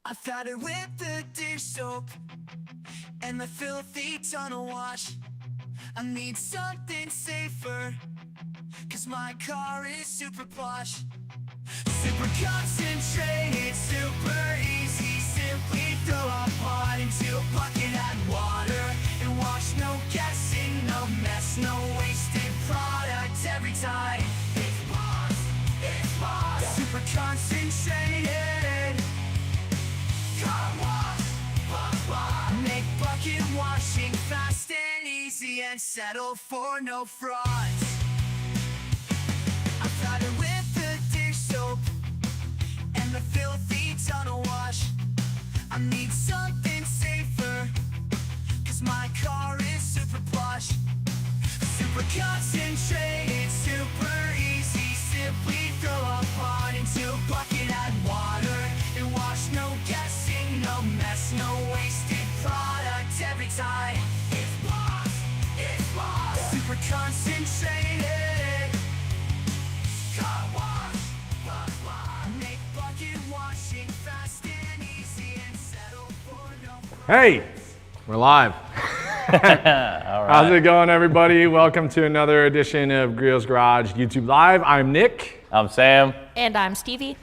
I've had it with the dish soap and the filthy tunnel wash. I need something safer, cause my car is super plush. Super concentrated, super easy. Simply throw a pot into a bucket, add water and wash. No guessing, no mess, no wasted product every time. It's boss, super concentrated. Car wash, make bucket washing fast and easy, and settle for no frauds. I've had it with the dish soap and the filthy tunnel wash. I need something safer, cause my car is super plush. Super concentrated, super easy. Simply throw a pot into a bucket, add water and wash. No guessing, no mess, no wasted product every time. It's boss, super concentrated. Car wash, make bucket washing fast and easy, and settle for no. Hey, we're live. All right. How's it going, everybody? Welcome to another edition of Griot's Garage YouTube Live. I'm Nick, I'm Sam. And I'm Stevie.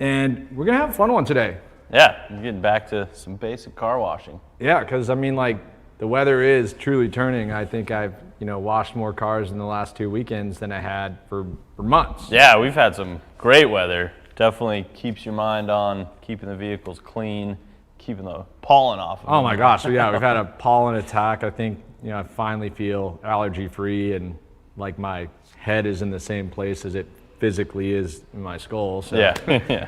and we're gonna have a fun one today. Yeah, I'm getting back to some basic car washing. Yeah, because I mean, like, the weather is truly turning. I think I've, washed more cars in the last 2 weekends than I had for months. Yeah, we've had some great weather. Definitely keeps your mind on keeping the vehicles clean, keeping the pollen off of them. Oh my gosh, so yeah, we've had a pollen attack. I think, I finally feel allergy free, and like my head is in the same place as it physically is in my skull. So Yeah.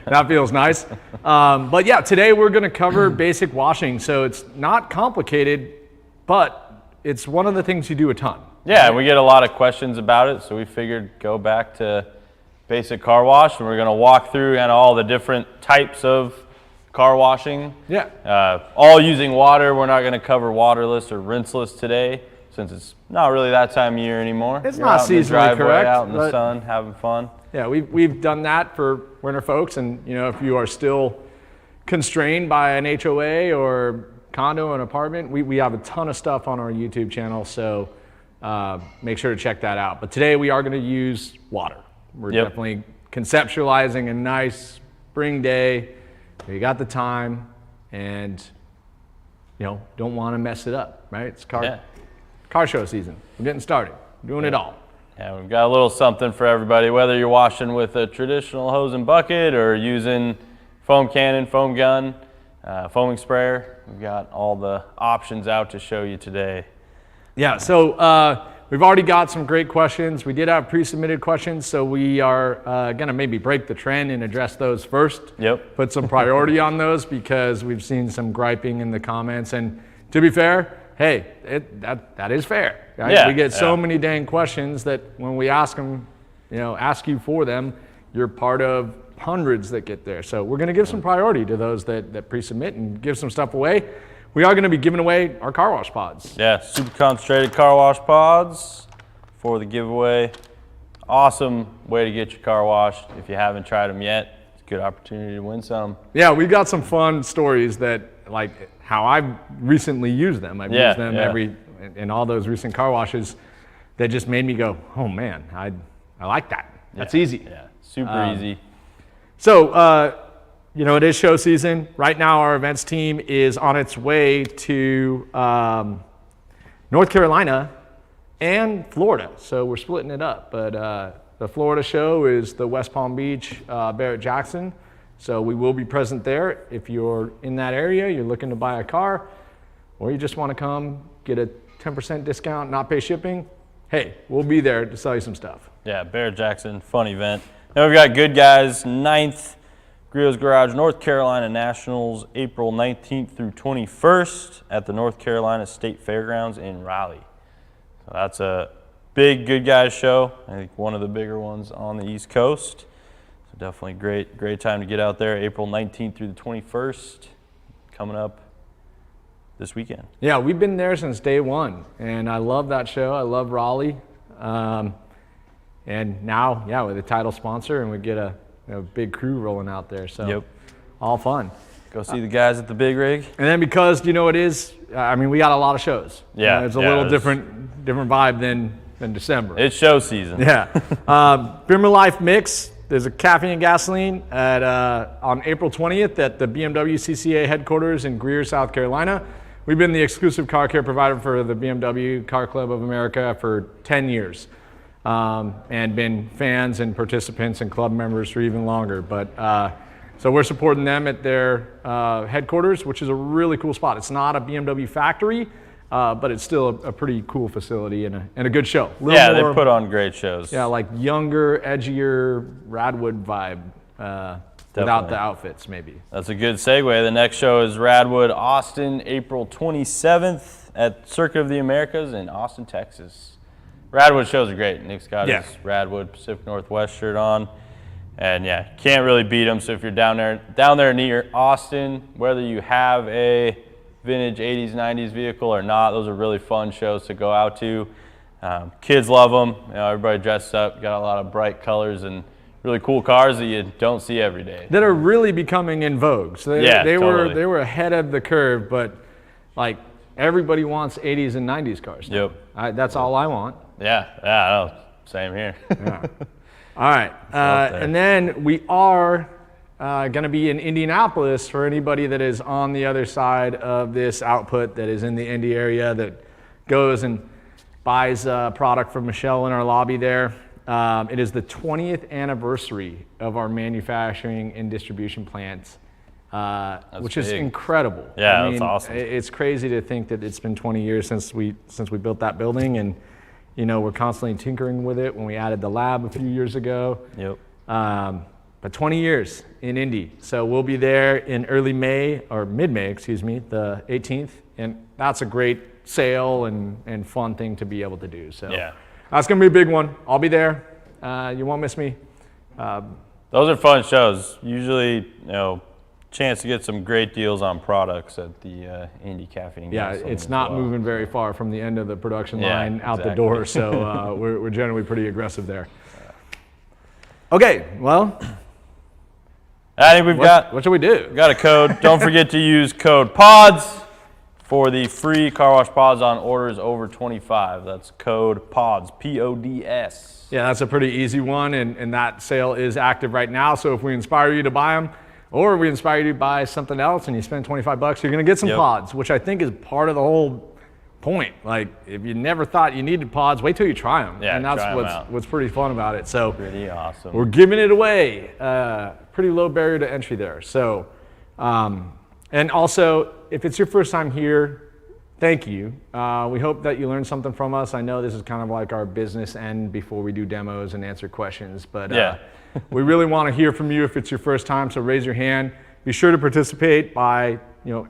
that feels nice. But yeah, today we're gonna cover basic washing. So it's not complicated, but it's one of the things you do a ton. Yeah, we get a lot of questions about it, so we figured go back to basic car wash, and we're gonna walk through kind of all the different types of car washing. Yeah. All using water. We're not gonna cover waterless or rinseless today, since it's not really that time of year anymore. It's You're not out in the seasonally driveway, correct, out in the but- sun, having fun. Yeah, we've done that for winter folks, and if you are still constrained by an HOA or condo and apartment, we have a ton of stuff on our YouTube channel, so make sure to check that out. But today we are going to use water. We're Yep. definitely conceptualizing a nice spring day. You got the time, and don't want to mess it up, right? It's car show season. We're getting started. We're doing it all. Yeah, we've got a little something for everybody, whether you're washing with a traditional hose and bucket or using foam cannon, foam gun, foaming sprayer. We've got all the options out to show you today. Yeah, so we've already got some great questions. We did have pre-submitted questions, so we are going to maybe break the trend and address those first. Yep. Put some priority on those because we've seen some griping in the comments. And to be fair, hey, that is fair. Right? Yeah, we get so yeah. many dang questions that when we ask them, ask you for them, you're part of hundreds that get there. So we're going to give some priority to those that pre-submit and give some stuff away. We are going to be giving away our car wash pods. Yeah, super concentrated car wash pods for the giveaway. Awesome way to get your car washed. If you haven't tried them yet, it's a good opportunity to win some. Yeah, we've got some fun stories that, like, how I've recently used them. I've used them in all those recent car washes that just made me go, oh man, I like that. That's easy. Yeah, super easy. So, it is show season. Right now, our events team is on its way to North Carolina and Florida. So we're splitting it up. But the Florida show is the West Palm Beach, Barrett-Jackson. So we will be present there. If you're in that area, you're looking to buy a car, or you just want to come get a 10% discount, not pay shipping, hey, we'll be there to sell you some stuff. Yeah, Barrett-Jackson, fun event. Now we've got Good Guys, 9th Griot's Garage North Carolina Nationals, April 19th through 21st at the North Carolina State Fairgrounds in Raleigh. So that's a big Good Guys show. I think one of the bigger ones on the East Coast. So definitely great time to get out there. April 19th through the 21st, coming up this weekend. Yeah, we've been there since day one, and I love that show. I love Raleigh. And now, we're the title sponsor, and we get a big crew rolling out there. So, Yep. all fun. Go see the guys at the big rig. And then because, you know, it is, I mean, we got a lot of shows. Yeah. It's a little different vibe than December. It's show season. Yeah. Bimmer Life Mix. There's a caffeine and gasoline at on April 20th at the BMW CCA headquarters in Greer, South Carolina. We've been the exclusive car care provider for the BMW Car Club of America for 10 years and been fans and participants and club members for even longer. But so we're supporting them at their headquarters, which is a really cool spot. It's not a BMW factory, but it's still a pretty cool facility and a good show. Yeah, they put on great shows. Yeah, like younger, edgier Radwood vibe without the outfits, maybe. That's a good segue. The next show is Radwood Austin, April 27th at Circuit of the Americas in Austin, Texas. Radwood shows are great. Nick's got his Radwood Pacific Northwest shirt on. And yeah, can't really beat them. So if you're down there near Austin, whether you have a vintage 80s, 90s vehicle or not, those are really fun shows to go out to. Kids love them. You know, everybody dressed up, got a lot of bright colors and really cool cars that you don't see every day. That are really becoming in vogue. So they were ahead of the curve, but like everybody wants 80s and 90s cars now. Yep. That's all I want. Yeah, I know. Same here. Yeah. All right, and then we are going to be in Indianapolis for anybody that is on the other side of this output that is in the Indy area that goes and buys product from Michelle in our lobby there. It is the 20th anniversary of our manufacturing and distribution plants, which is incredible. Yeah, I mean, that's awesome. It's crazy to think that it's been 20 years since we built that building, and you know, we're constantly tinkering with it when we added the lab a few years ago. Yep. But 20 years in Indy. So we'll be there in early May, or mid-May, excuse me, the 18th. And that's a great sale and fun thing to be able to do. So yeah, that's going to be a big one. I'll be there. You won't miss me. Those are fun shows. Usually, you know, chance to get some great deals on products at the Indy Caffeine. Yeah, it's not moving very far from the end of the production line out the door, so we're generally pretty aggressive there. Okay, well, I think what should we do? We've got a code. Don't forget to use code PODS for the free car wash pods on orders over 25. That's code PODS, P-O-D-S. Yeah, that's a pretty easy one, and that sale is active right now. So if we inspire you to buy them, or we inspire you to buy something else and you spend 25 bucks, you're gonna get some pods, which I think is part of the whole point. Like, if you never thought you needed pods, wait till you try them. Yeah, and that's what's pretty fun about it. So pretty awesome. We're giving it away. Pretty low barrier to entry there. So, and also, if it's your first time here, thank you. We hope that you learned something from us. I know this is kind of like our business end before we do demos and answer questions, but we really want to hear from you if it's your first time, so raise your hand. Be sure to participate by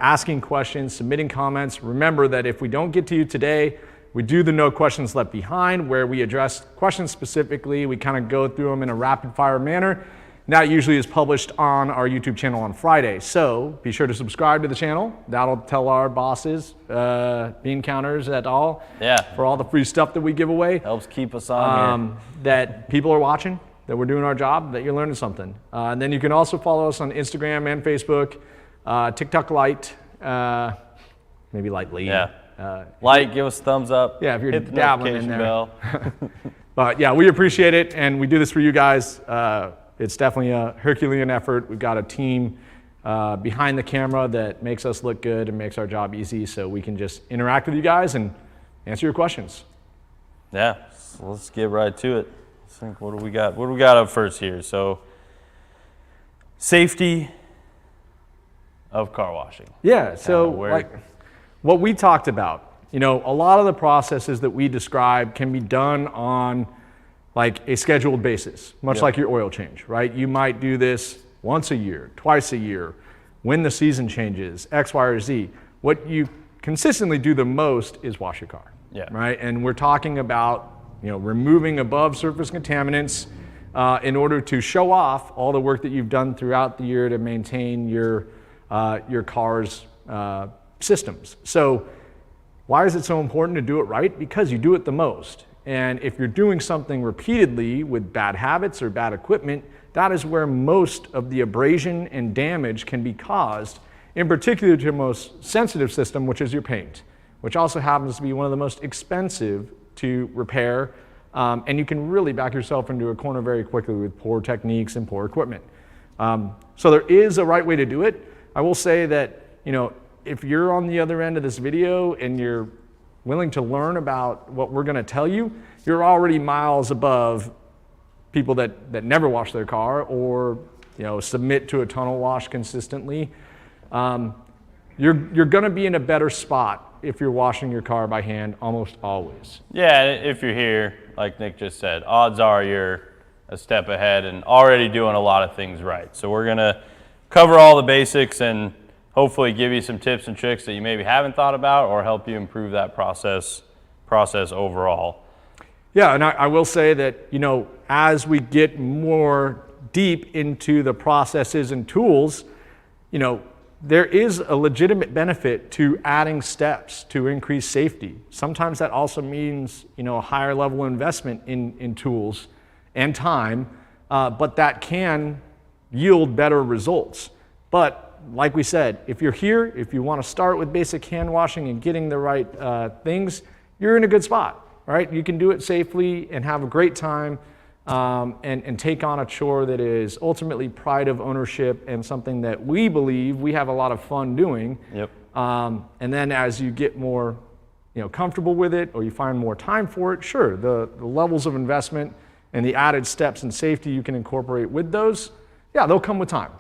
asking questions, submitting comments. Remember that if we don't get to you today, we do the No Questions Left Behind, where we address questions specifically. We kind of go through them in a rapid fire manner. That usually is published on our YouTube channel on Friday. So be sure to subscribe to the channel. That'll tell our bosses, bean counters et al. For all the free stuff that we give away. Helps keep us on here. That people are watching, that we're doing our job, that you're learning something. And then you can also follow us on Instagram and Facebook, TikTok Lite, maybe lightly. Like, give us a thumbs up. Yeah, if you're hit the dabbling in there. bell. But yeah, we appreciate it, and we do this for you guys. It's definitely a Herculean effort. We've got a team behind the camera that makes us look good and makes our job easy, so we can just interact with you guys and answer your questions. Yeah, so let's get right to it. Let's think, what do we got? What do we got up first here? So, safety of car washing. Yeah, so like what we talked about, a lot of the processes that we describe can be done on like a scheduled basis, much like your oil change, right? You might do this once a year, twice a year, when the season changes, X, Y, or Z. What you consistently do the most is wash your car, right? And we're talking about, removing above surface contaminants in order to show off all the work that you've done throughout the year to maintain your car's systems. So why is it so important to do it right? Because you do it the most. And if you're doing something repeatedly with bad habits or bad equipment, that is where most of the abrasion and damage can be caused in particular to your most sensitive system, which is your paint, which also happens to be one of the most expensive to repair. And you can really back yourself into a corner very quickly with poor techniques and poor equipment. So there is a right way to do it. I will say that, if you're on the other end of this video and you're willing to learn about what we're going to tell you, you're already miles above people that never wash their car or submit to a tunnel wash consistently. You're going to be in a better spot if you're washing your car by hand almost always. Yeah, if you're here, like Nick just said, odds are you're a step ahead and already doing a lot of things right. So we're going to cover all the basics and hopefully give you some tips and tricks that you maybe haven't thought about or help you improve that process overall. Yeah, and I will say that, as we get more deep into the processes and tools, there is a legitimate benefit to adding steps to increase safety. Sometimes that also means, a higher level investment in tools and time, but that can yield better results. But like we said, if you're here, if you want to start with basic hand washing and getting the right things, you're in a good spot, right? You can do it safely and have a great time and take on a chore that is ultimately pride of ownership and something that we believe we have a lot of fun doing. Yep. And then as you get more comfortable with it or you find more time for it, sure, the levels of investment and the added steps and safety you can incorporate with those, yeah, they'll come with time.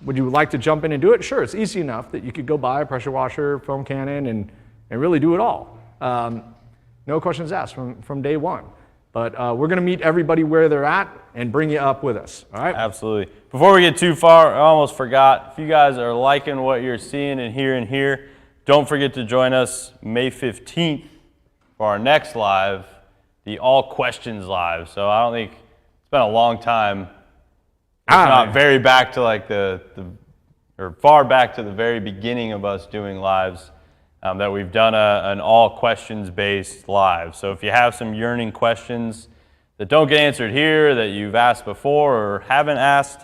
Would you like to jump in and do it? Sure, it's easy enough that you could go buy a pressure washer, foam cannon, and really do it all. No questions asked from day one. But we're going to meet everybody where they're at and bring you up with us, all right? Absolutely. Before we get too far, I almost forgot, if you guys are liking what you're seeing and hearing here, don't forget to join us May 15th for our next live, the All Questions Live. So I don't think, it's been a long time. It's not very back to like or far back to the very beginning of us doing lives that we've done an all questions based live. So if you have some yearning questions that don't get answered here, that you've asked before or haven't asked,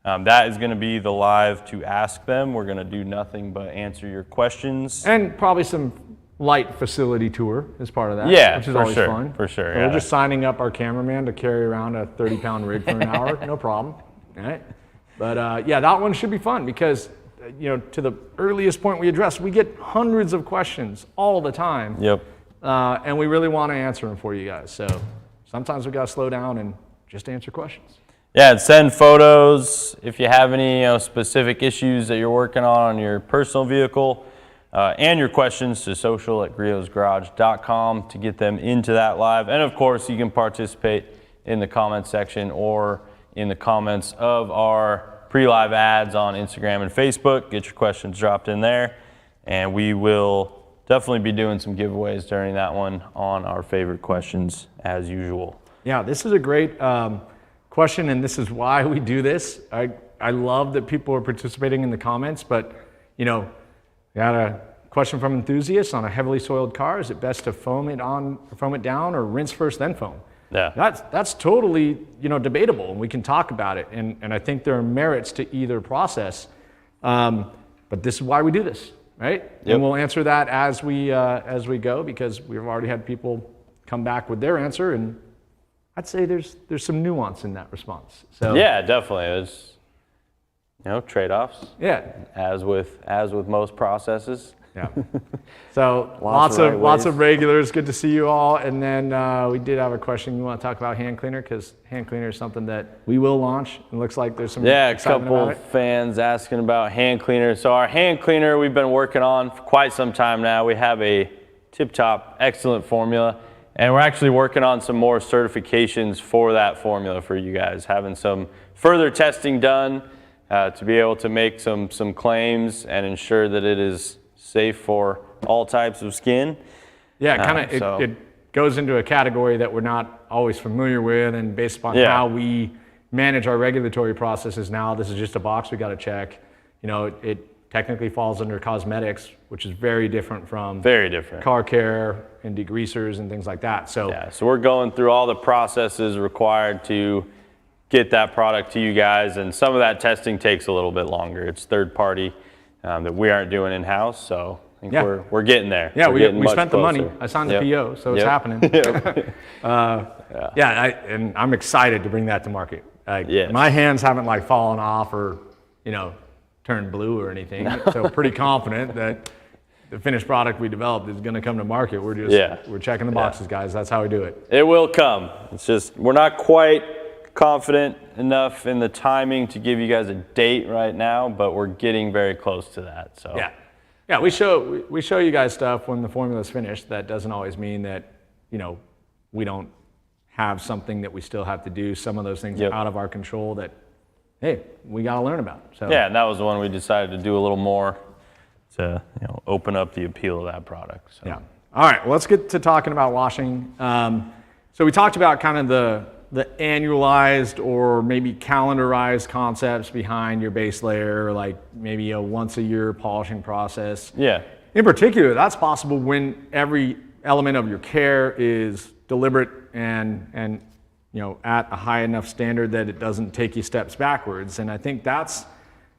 that is going to be the live to ask them. We're going to do nothing but answer your questions. And probably some light facility tour as part of that, Yeah, which is for always sure, fun. for sure, So yeah. We're just signing up our cameraman to carry around a 30-pound rig for an hour, no problem. All right. But yeah, that one should be fun because, to the earliest point we addressed, we get hundreds of questions all the time. Yep. And we really want to answer them for you guys. So sometimes we got to slow down and just answer questions. Yeah, and send photos if you have any specific issues that you're working on your personal vehicle, and your questions to social@griotsgarage.com to get them into that live. And of course, you can participate in the comments section or in the comments of our pre-live ads on Instagram and Facebook. Get your questions dropped in there, and we will definitely be doing some giveaways during that one on our favorite questions as usual. Yeah, this is a great question, and this is why we do this. I love that people are participating in the comments, but we got a question from enthusiasts on a heavily soiled car. Is it best to foam it down, or rinse first then foam? Yeah. That's totally debatable, and we can talk about it. And I think there are merits to either process. But this is why we do this, right? Yep. And we'll answer that as we go, because we've already had people come back with their answer, and I'd say there's some nuance in that response. So Yeah, definitely. There's trade-offs. yeah. As with most processes. Yeah. So Lots of right lots ways. of regulars. Good to see you all. And then we did have a question. You want to talk about hand cleaner, because hand cleaner is something that we will launch. It looks like there's some Yeah, a excitement couple about it. fans asking about hand cleaner. So our hand cleaner we've been working on for quite some time now. We have a tip-top, excellent formula, and we're actually working on some more certifications for that formula for you guys, having some further testing done to be able to make some claims and ensure that it is safe for all types of skin. Yeah, it goes into a category that we're not always familiar with, and based upon how we manage our regulatory processes now, this is just a box we got to check. It technically falls under cosmetics, which is very different from car care and degreasers and things like that. So yeah, so we're going through all the processes required to get that product to you guys, and some of that testing takes a little bit longer. It's third party that we aren't doing in-house. So I think Yeah. we're getting there. Yeah, We're we getting much spent the money. closer. I signed the Yep. PO, so it's Yep. happening. Yep. And I'm excited to bring that to market. Like, Yes. my hands haven't like fallen off or, turned blue or anything. So pretty confident that the finished product we developed is going to come to market. We're just we're checking the boxes, guys. That's how we do it. It will come. It's just we're not quite confident enough in the timing to give you guys a date right now, but we're getting very close to that. So Yeah, we show you guys stuff when the formula's finished. That doesn't always mean that, we don't have something that we still have to do. Some of those things are out of our control that, hey, we got to learn about. So yeah, and that was the one we decided to do a little more to open up the appeal of that product. So. Yeah. All right, well, let's get to talking about washing. So we talked about kind of the annualized or maybe calendarized concepts behind your base layer, like maybe a once a year polishing process. Yeah. In particular, that's possible when every element of your care is deliberate and at a high enough standard that it doesn't take you steps backwards. And I think that's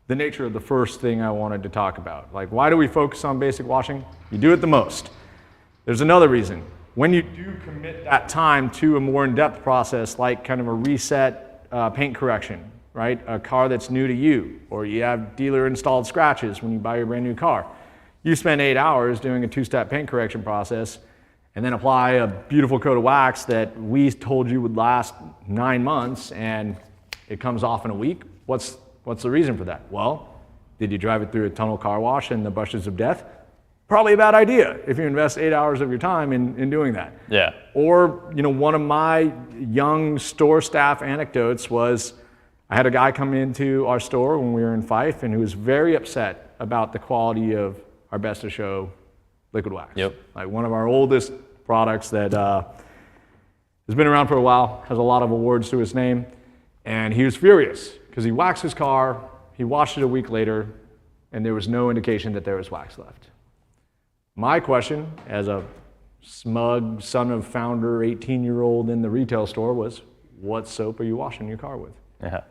the nature of the first thing I wanted to talk about. Like, why do we focus on basic washing? You do it the most. There's another reason. When you do commit that time to a more in-depth process, like kind of a reset paint correction, right? A car that's new to you, or you have dealer installed scratches when you buy your brand new car. You spend 8 hours doing a two-step paint correction process and then apply a beautiful coat of wax that we told you would last 9 months and it comes off in a week. What's the reason for that? Well, did you drive it through a tunnel car wash and the brushes of death? Probably a bad idea if you invest 8 hours of your time in doing that. Yeah. Or, one of my young store staff anecdotes was I had a guy come into our store when we were in Fife and who was very upset about the quality of our Best of Show liquid wax. Yep. Like one of our oldest products that has been around for a while, has a lot of awards to his name. And he was furious because he waxed his car, he washed it a week later, and there was no indication that there was wax left. My question, as a smug son of founder, 18-year-old in the retail store, was, what soap are you washing your car with? Yeah.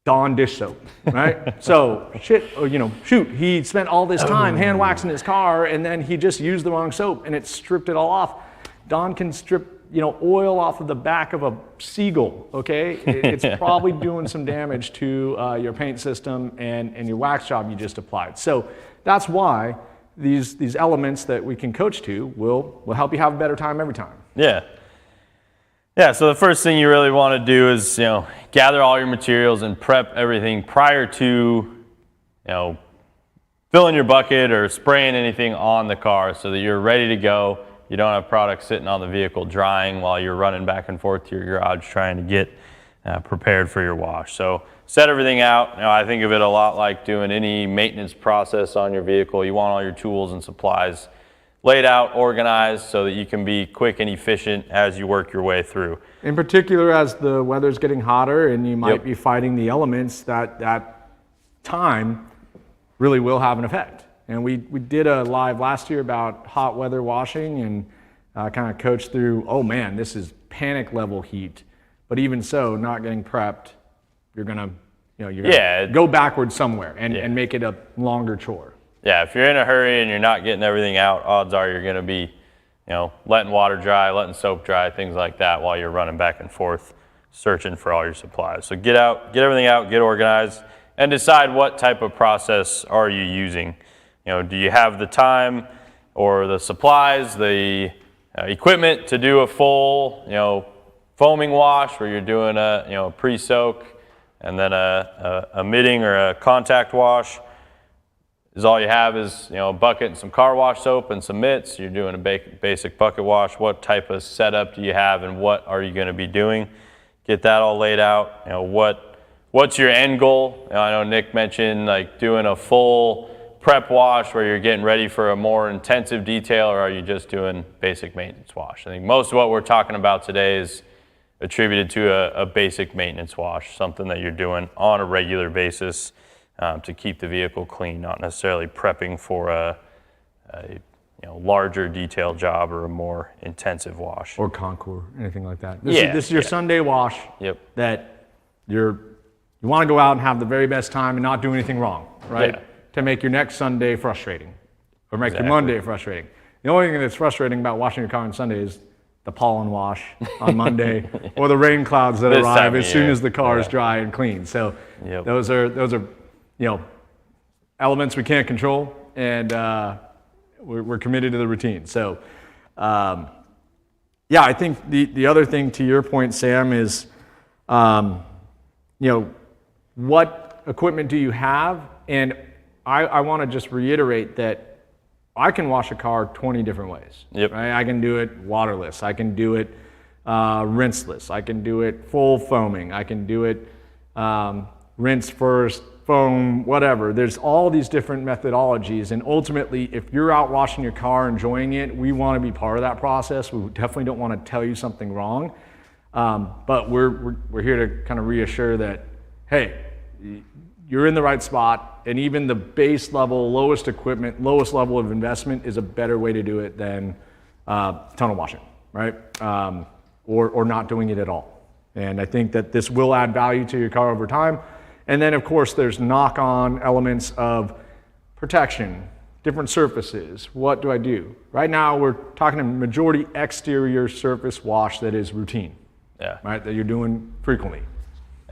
Dawn dish soap, right? So, shoot, he spent all this time hand waxing his car, and then he just used the wrong soap, and it stripped it all off. Dawn can strip, oil off of the back of a seagull, okay? It's probably doing some damage to your paint system and your wax job you just applied. So that's why these elements that we can coach to will help you have a better time every time. Yeah. Yeah, so the first thing you really want to do is, gather all your materials and prep everything prior to, filling your bucket or spraying anything on the car so that you're ready to go. You don't have product sitting on the vehicle drying while you're running back and forth to your garage trying to get prepared for your wash. So set everything out. I think of it a lot like doing any maintenance process on your vehicle. You want all your tools and supplies laid out, organized, so that you can be quick and efficient as you work your way through. In particular, as the weather's getting hotter and you might be fighting the elements, that time really will have an effect. And we did a live last year about hot weather washing and kind of coached through, oh man, this is panic level heat. But even so, not getting prepped, you're gonna go backwards somewhere and make it a longer chore. Yeah, if you're in a hurry and you're not getting everything out, odds are you're going to be, letting water dry, letting soap dry, things like that while you're running back and forth searching for all your supplies. So get everything out, get organized, and decide what type of process are you using. Do you have the time or the supplies, the equipment to do a full, foaming wash where you're doing a pre-soak and then a mitting or a contact wash? Is all you have is a bucket and some car wash soap and some mitts. You're doing a basic bucket wash. What type of setup do you have and what are you going to be doing? Get that all laid out. What's your end goal? I know Nick mentioned like doing a full prep wash where you're getting ready for a more intensive detail, or are you just doing basic maintenance wash? I think most of what we're talking about today is attributed to a basic maintenance wash, something that you're doing on a regular basis to keep the vehicle clean, not necessarily prepping for a larger detail job or a more intensive wash. Or concours, anything like that. This is your Sunday wash that you want to go out and have the very best time and not do anything wrong. right? Yeah. To make your next Sunday frustrating or make your Monday frustrating. The only thing that's frustrating about washing your car on Sunday is the pollen wash on Monday or the rain clouds that This arrive time of as soon year. as the car is dry and clean. So those are elements we can't control, and we're committed to the routine. So I think the other thing to your point, Sam, is what equipment do you have? And I want to just reiterate that I can wash a car 20 different ways. Yep. Right? I can do it waterless. I can do it rinseless. I can do it full foaming. I can do it rinse first, foam, whatever. There's all these different methodologies, and ultimately, if you're out washing your car, enjoying it, we want to be part of that process. We definitely don't want to tell you something wrong, but we're here to kind of reassure that, hey, you're in the right spot, and even the base level, lowest equipment, lowest level of investment is a better way to do it than tunnel washing, right? Or not doing it at all. And I think that this will add value to your car over time. And then, of course, there's knock-on elements of protection, different surfaces. What do I do? Right now, we're talking a majority exterior surface wash that is routine, right? That you're doing frequently.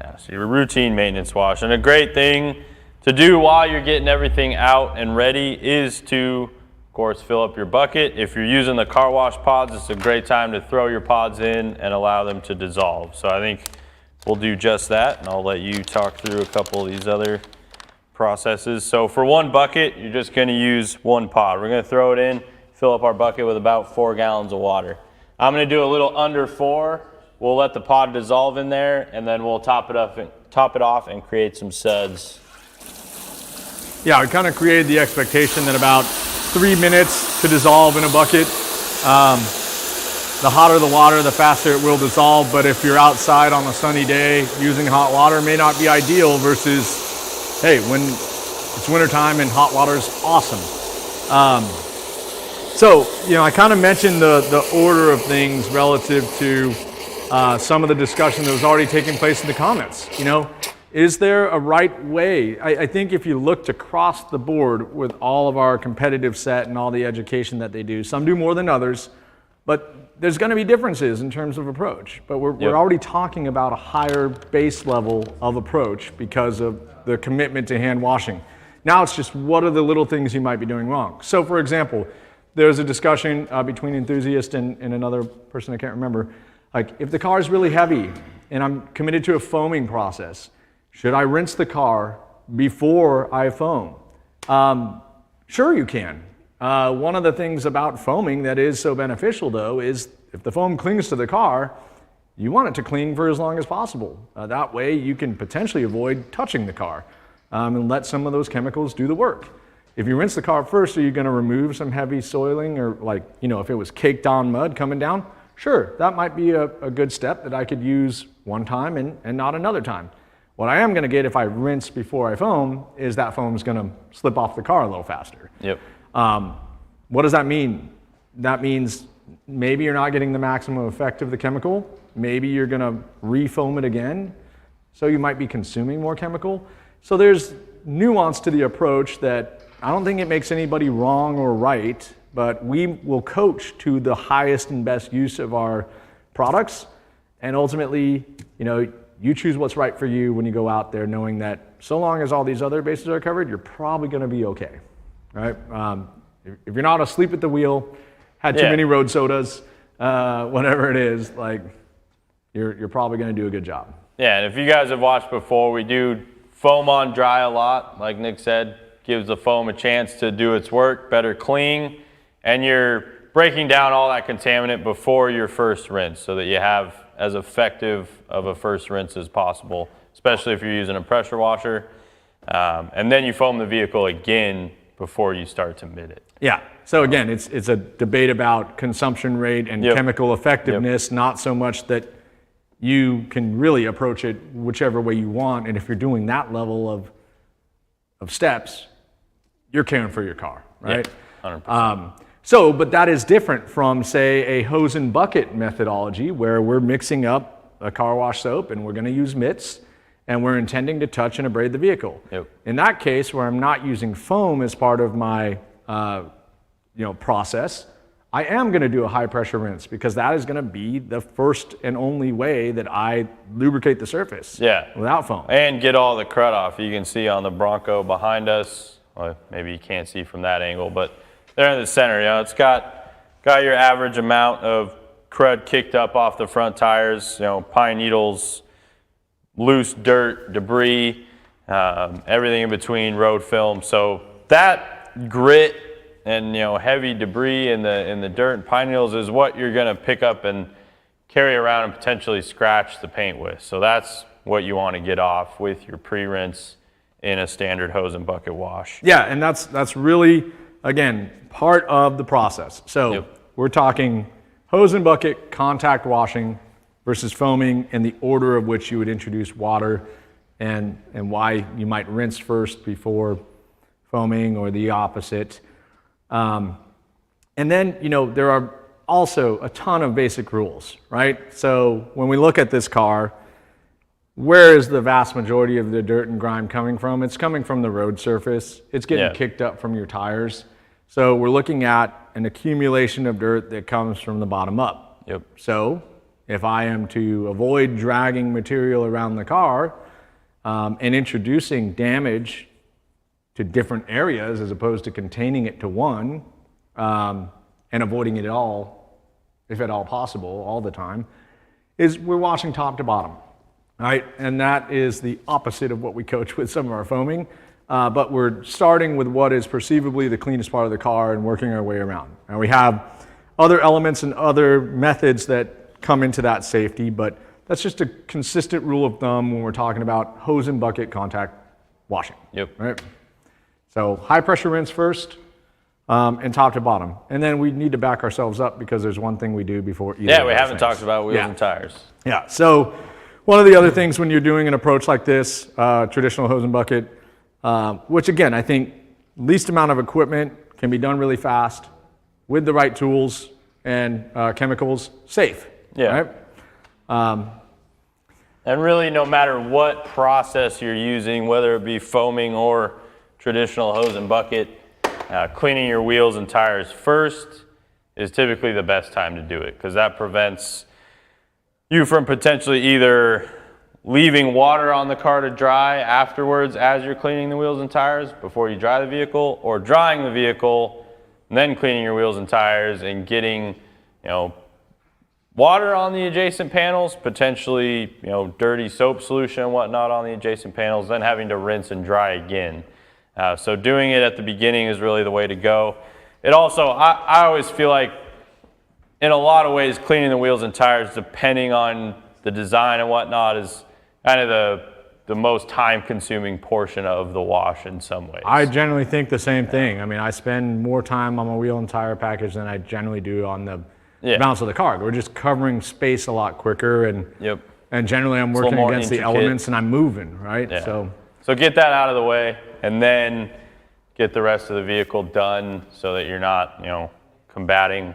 Yeah, so your routine maintenance wash. And a great thing to do while you're getting everything out and ready is to, of course, fill up your bucket. If you're using the car wash pods, it's a great time to throw your pods in and allow them to dissolve. So I think we'll do just that, and I'll let you talk through a couple of these other processes. So for one bucket, you're just going to use one pod. We're going to throw it in, fill up our bucket with about 4 gallons of water. I'm going to do a little under 4. We'll let the pod dissolve in there, and then we'll top it off and create some suds. Yeah, we kind of created the expectation that about 3 minutes to dissolve in a bucket. The hotter the water, the faster it will dissolve, but if you're outside on a sunny day, using hot water may not be ideal versus, hey, when it's wintertime and hot water is awesome. I kind of mentioned the order of things relative to some of the discussion that was already taking place in the comments. Is there a right way? I think if you looked across the board with all of our competitive set and all the education that they do, some do more than others, but there's going to be differences in terms of approach. But we're already talking about a higher base level of approach because of the commitment to hand washing. Now it's just what are the little things you might be doing wrong. So for example, there's a discussion between enthusiast and another person I can't remember. Like, if the car is really heavy and I'm committed to a foaming process, should I rinse the car before I foam? Sure you can. One of the things about foaming that is so beneficial, though, is if the foam clings to the car, you want it to cling for as long as possible. That way you can potentially avoid touching the car and let some of those chemicals do the work. If you rinse the car first, are you going to remove some heavy soiling, or if it was caked on mud coming down? Sure, that might be a good step that I could use one time and not another time. What I am going to get if I rinse before I foam is that foam is going to slip off the car a little faster. Yep. What does that mean? That means maybe you're not getting the maximum effect of the chemical. Maybe you're going to re-foam it again, so you might be consuming more chemical. So there's nuance to the approach that I don't think it makes anybody wrong or right, but we will coach to the highest and best use of our products. And ultimately, you choose what's right for you when you go out there, knowing that so long as all these other bases are covered, you're probably going to be okay, right? If you're not asleep at the wheel, had too many road sodas, whatever it is, you're probably going to do a good job. Yeah, and if you guys have watched before, we do foam on dry a lot. Like Nick said, gives the foam a chance to do its work, better clean, and you're breaking down all that contaminant before your first rinse so that you have as effective of a first rinse as possible, especially if you're using a pressure washer. And then you foam the vehicle again before you start to mid it. Yeah, so again, it's a debate about consumption rate and chemical effectiveness, not so much that you can really approach it whichever way you want. And if you're doing that level of steps, you're caring for your car, right? Yeah, 100%. But that is different from, say, a hose and bucket methodology where we're mixing up a car wash soap and we're going to use mitts and we're intending to touch and abrade the vehicle. Yep. In that case, where I'm not using foam as part of my process, I am going to do a high pressure rinse because that is going to be the first and only way that I lubricate the surface. Yeah. Without foam. And get all the crud off. You can see on the Bronco behind us, well, maybe you can't see from that angle, but there in the center, it's got your average amount of crud kicked up off the front tires, pine needles, loose dirt, debris, everything in between, road film. So that grit and heavy debris in the dirt and pine needles is what you're going to pick up and carry around and potentially scratch the paint with. So that's what you want to get off with your pre-rinse in a standard hose and bucket wash. Yeah, and that's really, again, part of the process. So we're talking hose and bucket contact washing versus foaming in the order of which you would introduce water and why you might rinse first before foaming or the opposite. And then, there are also a ton of basic rules, right? So when we look at this car, where is the vast majority of the dirt and grime coming from? It's coming from the road surface. It's getting kicked up from your tires. So we're looking at an accumulation of dirt that comes from the bottom up. Yep. So if I am to avoid dragging material around the car and introducing damage to different areas as opposed to containing it to one and avoiding it all, if at all possible, all the time, is we're washing top to bottom, right? And that is the opposite of what we coach with some of our foaming. But we're starting with what is perceivably the cleanest part of the car and working our way around. And we have other elements and other methods that come into that safety, but that's just a consistent rule of thumb when we're talking about hose and bucket contact washing. Yep. Right? So high pressure rinse first and top to bottom. And then we need to back ourselves up because there's one thing we do before either. Yeah, we haven't talked about wheels and tires. Yeah, so one of the other things when you're doing an approach like this, traditional hose and bucket, which again, I think least amount of equipment can be done really fast with the right tools and chemicals, safe. Yeah. Right? And really, no matter what process you're using, whether it be foaming or traditional hose and bucket, cleaning your wheels and tires first is typically the best time to do it because that prevents you from potentially either leaving water on the car to dry afterwards as you're cleaning the wheels and tires before you dry the vehicle, or drying the vehicle and then cleaning your wheels and tires and getting, water on the adjacent panels, potentially, dirty soap solution and whatnot on the adjacent panels, then having to rinse and dry again. So doing it at the beginning is really the way to go. It also, I always feel like in a lot of ways, cleaning the wheels and tires, depending on the design and whatnot, is kind of the most time-consuming portion of the wash in some ways. I generally think the same thing. I mean, I spend more time on my wheel and tire package than I generally do on the balance of the car. We're just covering space a lot quicker, and generally I'm working against the elements and I'm moving, right? Yeah. So get that out of the way, and then get the rest of the vehicle done so that you're not, combating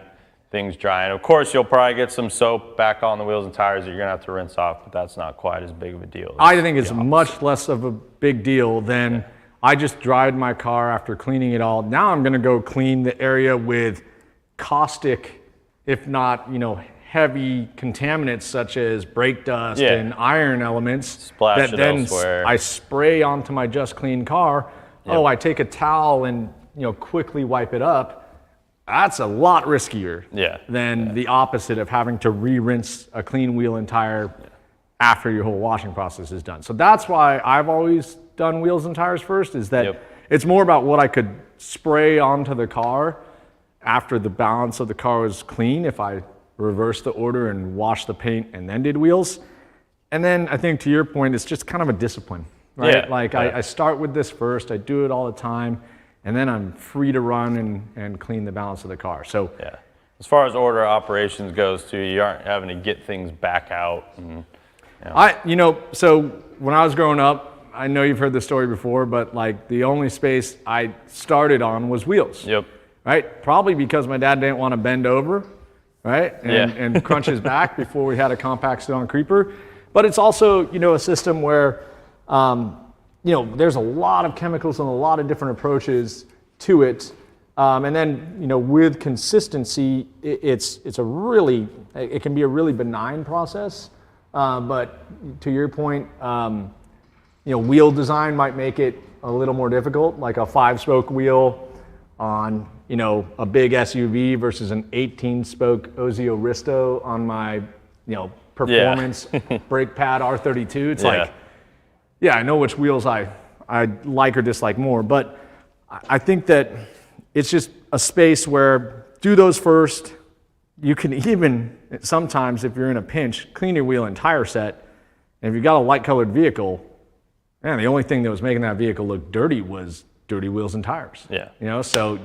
things drying. Of course, you'll probably get some soap back on the wheels and tires that you're going to have to rinse off, but that's not quite as big of a deal. I think it's much less of a big deal than I just dried my car after cleaning it all. Now I'm going to go clean the area with caustic, if not, heavy contaminants such as brake dust and iron elements Splash that then elsewhere. I spray onto my just clean car. Oh, I take a towel and quickly wipe it up. That's a lot riskier than the opposite of having to re-rinse a clean wheel and tire after your whole washing process is done. So that's why I've always done wheels and tires first, is that it's more about what I could spray onto the car after the balance of the car was clean if I reversed the order and washed the paint and then did wheels. And then I think to your point, it's just kind of a discipline, right? I start with this first, I do it all the time, and then I'm free to run and clean the balance of the car. So as far as order operations goes too, you aren't having to get things back out. And, so when I was growing up, I know you've heard this story before, but like the only space I started on was wheels. Right? Probably because my dad didn't want to bend over, right? And crunch his back before we had a compact sit-on creeper. But it's also, a system where You know, there's a lot of chemicals and a lot of different approaches to it. And then, you know, with consistency, it can be a really benign process. But to your point, you know, wheel design might make it a little more difficult, like a 5-spoke wheel on, you know, a big SUV versus an 18-spoke Ozio Risto on my, you know, performance brake pad R32. It's like, yeah, I know which wheels I like or dislike more, but I think that it's just a space where do those first. You can even sometimes, if you're in a pinch, clean your wheel and tire set. And if you've got a light colored vehicle, man, the only thing that was making that vehicle look dirty was dirty wheels and tires. Yeah. You know, so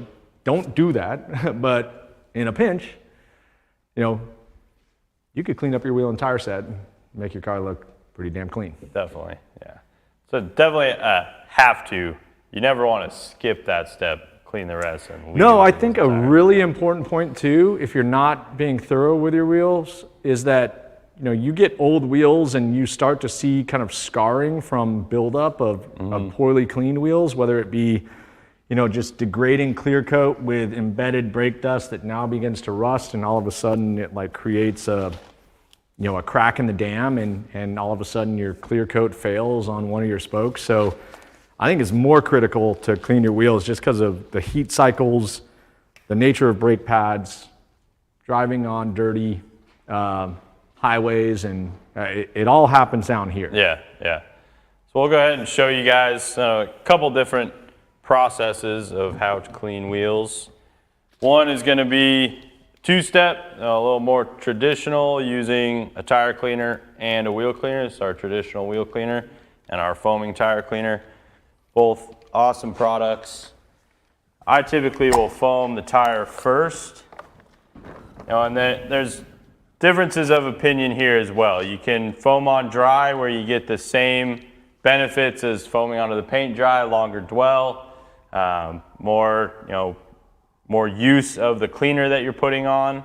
don't do that. But in a pinch, you know, you could clean up your wheel and tire set and make your car look pretty damn clean. Definitely, yeah. So definitely have to. You never want to skip that step, clean the rest. And No, I think a really important point too, if you're not being thorough with your wheels, is that, you know, you get old wheels and you start to see kind of scarring from buildup of poorly cleaned wheels, whether it be, you know, just degrading clear coat with embedded brake dust that now begins to rust, and all of a sudden it like creates a, you know, a crack in the dam, and all of a sudden your clear coat fails on one of your spokes. So I think it's more critical to clean your wheels just because of the heat cycles, the nature of brake pads, driving on dirty highways, and it all happens down here. Yeah, yeah. So we'll go ahead and show you guys a couple different processes of how to clean wheels. One is going to be two-step, a little more traditional, using a tire cleaner and a wheel cleaner. It's our traditional wheel cleaner and our foaming tire cleaner. Both awesome products. I typically will foam the tire first. You know, and then there's differences of opinion here as well. You can foam on dry, where you get the same benefits as foaming onto the paint dry, longer dwell, more use of the cleaner that you're putting on.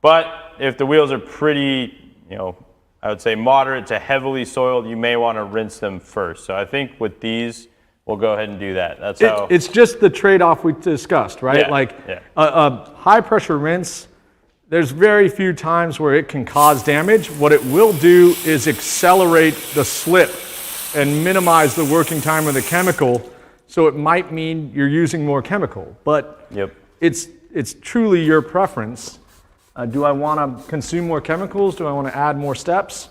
But if the wheels are pretty, you know, I would say moderate to heavily soiled, you may want to rinse them first. So I think with these, we'll go ahead and do that. That's how. It's just the trade-off we discussed, right? Yeah, a high-pressure rinse, there's very few times where it can cause damage. What it will do is accelerate the slip and minimize the working time of the chemical. So it might mean you're using more chemical, but it's truly your preference. Do I want to consume more chemicals? Do I want to add more steps?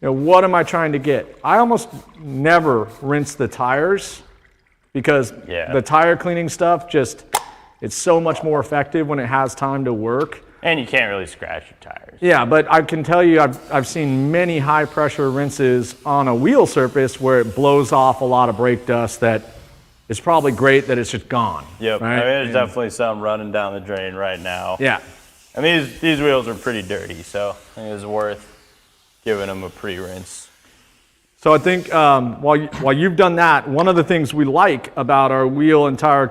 You know, what am I trying to get? I almost never rinse the tires, because the tire cleaning stuff it's so much more effective when it has time to work. And you can't really scratch your tires. Yeah, but I can tell you I've seen many high pressure rinses on a wheel surface where it blows off a lot of brake dust that it's probably great that it's just gone. Yep, right? I mean, there's definitely some running down the drain right now. Yeah. And these wheels are pretty dirty, so I think it's worth giving them a pre-rinse. So I think while you've done that, one of the things we like about our wheel and tire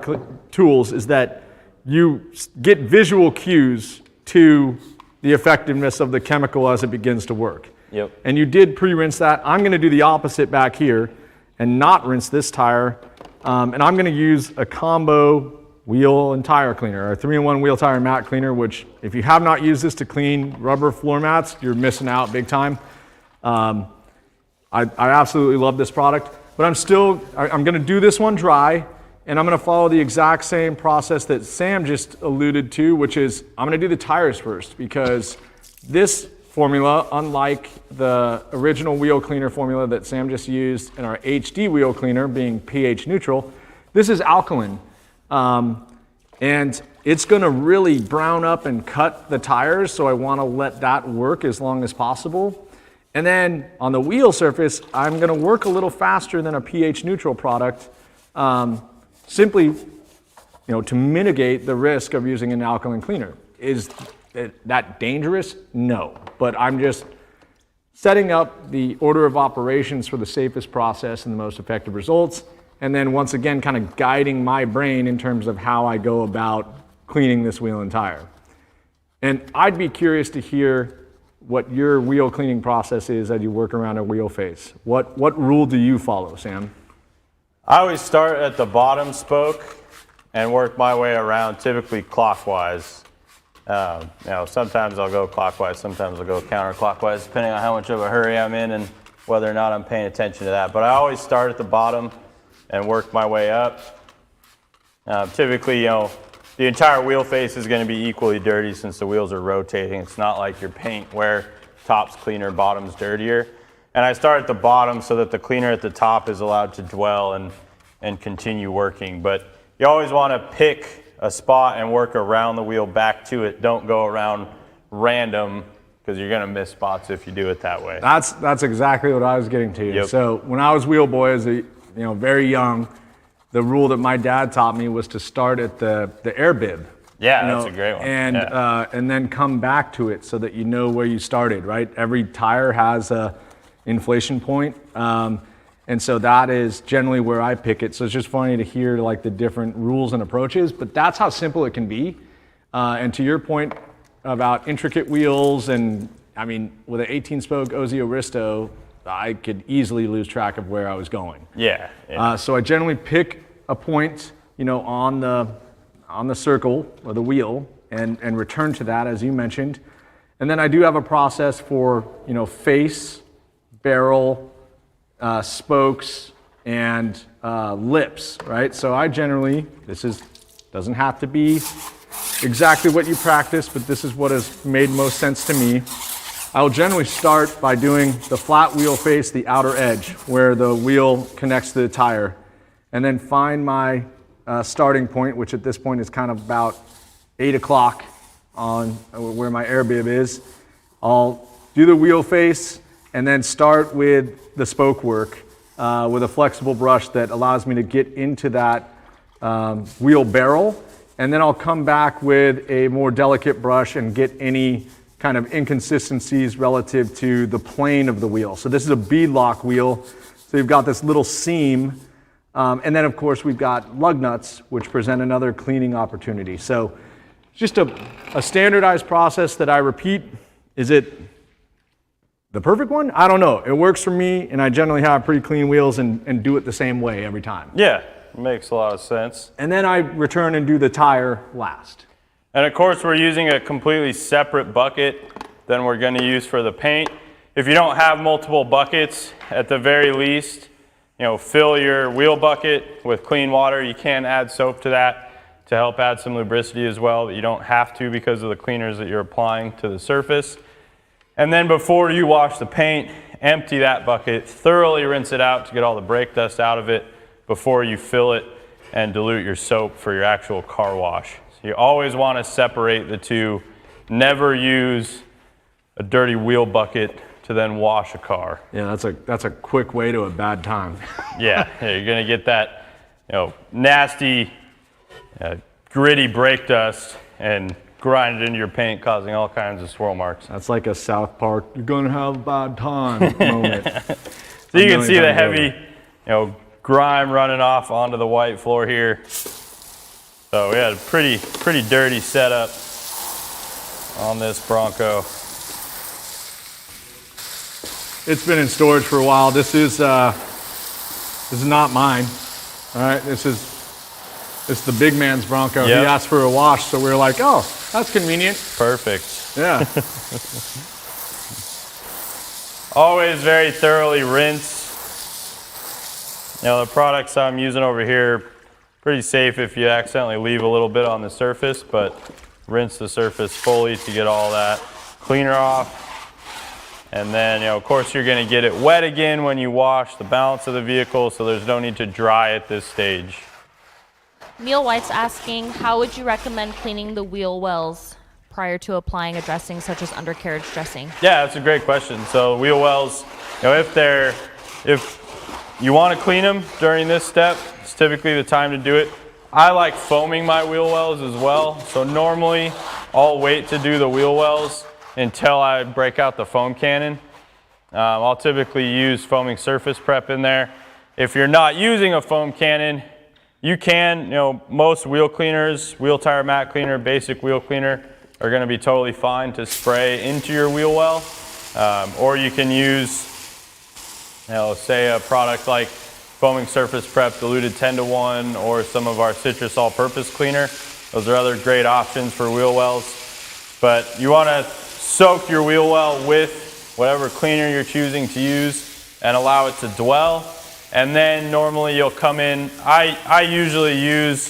tools is that you get visual cues to the effectiveness of the chemical as it begins to work. Yep. And you did pre-rinse that. I'm going to do the opposite back here and not rinse this tire. And I'm going to use a combo wheel and tire cleaner, a 3-in-1 wheel tire mat cleaner, which if you have not used this to clean rubber floor mats, you're missing out big time. I absolutely love this product, but I'm going to do this one dry, and I'm going to follow the exact same process that Sam just alluded to, which is I'm going to do the tires first, because this formula, unlike the original wheel cleaner formula that Sam just used and our HD wheel cleaner being pH neutral, this is alkaline. And it's going to really brown up and cut the tires, so I want to let that work as long as possible. And then on the wheel surface, I'm going to work a little faster than a pH neutral product, simply, to mitigate the risk of using an alkaline cleaner. Is that dangerous? No, but I'm just setting up the order of operations for the safest process and the most effective results. And then once again, kind of guiding my brain in terms of how I go about cleaning this wheel and tire. And I'd be curious to hear what your wheel cleaning process is as you work around a wheel face. What rule do you follow, Sam? I always start at the bottom spoke and work my way around, typically clockwise. Sometimes I'll go clockwise, sometimes I'll go counterclockwise, depending on how much of a hurry I'm in and whether or not I'm paying attention to that. But I always start at the bottom and work my way up. Typically, the entire wheel face is going to be equally dirty since the wheels are rotating. It's not like your paint where top's cleaner, bottom's dirtier. And I start at the bottom so that the cleaner at the top is allowed to dwell and continue working. But you always want to pick a spot and work around the wheel back to it. Don't go around random because you're going to miss spots if you do it that way. That's exactly what I was getting to. Yep. So when I was wheel boy, as very young, the rule that my dad taught me was to start at the air bib. Yeah, that's a great one. And then come back to it so that you know where you started, right? Every tire has a inflation point. And so that is generally where I pick it. So it's just funny to hear like the different rules and approaches, but that's how simple it can be. And to your point about intricate wheels, and I mean, with an 18-spoke Ozio Risto, I could easily lose track of where I was going. Yeah. So I generally pick a point, on the circle or the wheel and return to that, as you mentioned. And then I do have a process for, face, barrel, spokes, and lips, right? So I generally, doesn't have to be exactly what you practice, but this is what has made most sense to me. I'll generally start by doing the flat wheel face, the outer edge, where the wheel connects to the tire, and then find my starting point, which at this point is kind of about 8 o'clock on where my air bib is. I'll do the wheel face and then start with the spoke work with a flexible brush that allows me to get into that wheel barrel. And then I'll come back with a more delicate brush and get any kind of inconsistencies relative to the plane of the wheel. So this is a bead lock wheel. So you've got this little seam. And then of course we've got lug nuts, which present another cleaning opportunity. So just a standardized process that I repeat. Is it the perfect one? I don't know. It works for me, and I generally have pretty clean wheels and do it the same way every time. Yeah, makes a lot of sense. And then I return and do the tire last. And of course, we're using a completely separate bucket than we're going to use for the paint. If you don't have multiple buckets, at the very least, fill your wheel bucket with clean water. You can add soap to that to help add some lubricity as well, but you don't have to because of the cleaners that you're applying to the surface. And then before you wash the paint, empty that bucket, thoroughly rinse it out to get all the brake dust out of it before you fill it and dilute your soap for your actual car wash. So you always want to separate the two. Never use a dirty wheel bucket to then wash a car. Yeah, that's a quick way to a bad time. Yeah, you're gonna get that, nasty, gritty brake dust and grind it into your paint, causing all kinds of swirl marks. That's like a South Park, you're gonna have a bad time moment. So you can see the heavy, grime running off onto the white floor here. So we had a pretty dirty setup on this Bronco. It's been in storage for a while. This is not mine. All right, it's the big man's Bronco. Yep. He asked for a wash, so we were like, oh, that's convenient. Perfect. Yeah. Always very thoroughly rinse. The products I'm using over here, pretty safe if you accidentally leave a little bit on the surface, but rinse the surface fully to get all that cleaner off. And then, of course, you're going to get it wet again when you wash the balance of the vehicle, so there's no need to dry at this stage. Neil White's asking, how would you recommend cleaning the wheel wells prior to applying a dressing such as undercarriage dressing? Yeah, that's a great question. So wheel wells, if you want to clean them during this step, it's typically the time to do it. I like foaming my wheel wells as well. So normally I'll wait to do the wheel wells until I break out the foam cannon. I'll typically use foaming surface prep in there. If you're not using a foam cannon, you can, most wheel cleaners, wheel tire mat cleaner, basic wheel cleaner, are going to be totally fine to spray into your wheel well. Or you can use, say a product like Foaming Surface Prep Diluted 10-to-1 or some of our citrus all-purpose cleaner. Those are other great options for wheel wells. But you want to soak your wheel well with whatever cleaner you're choosing to use and allow it to dwell. And then normally you'll come in, I usually use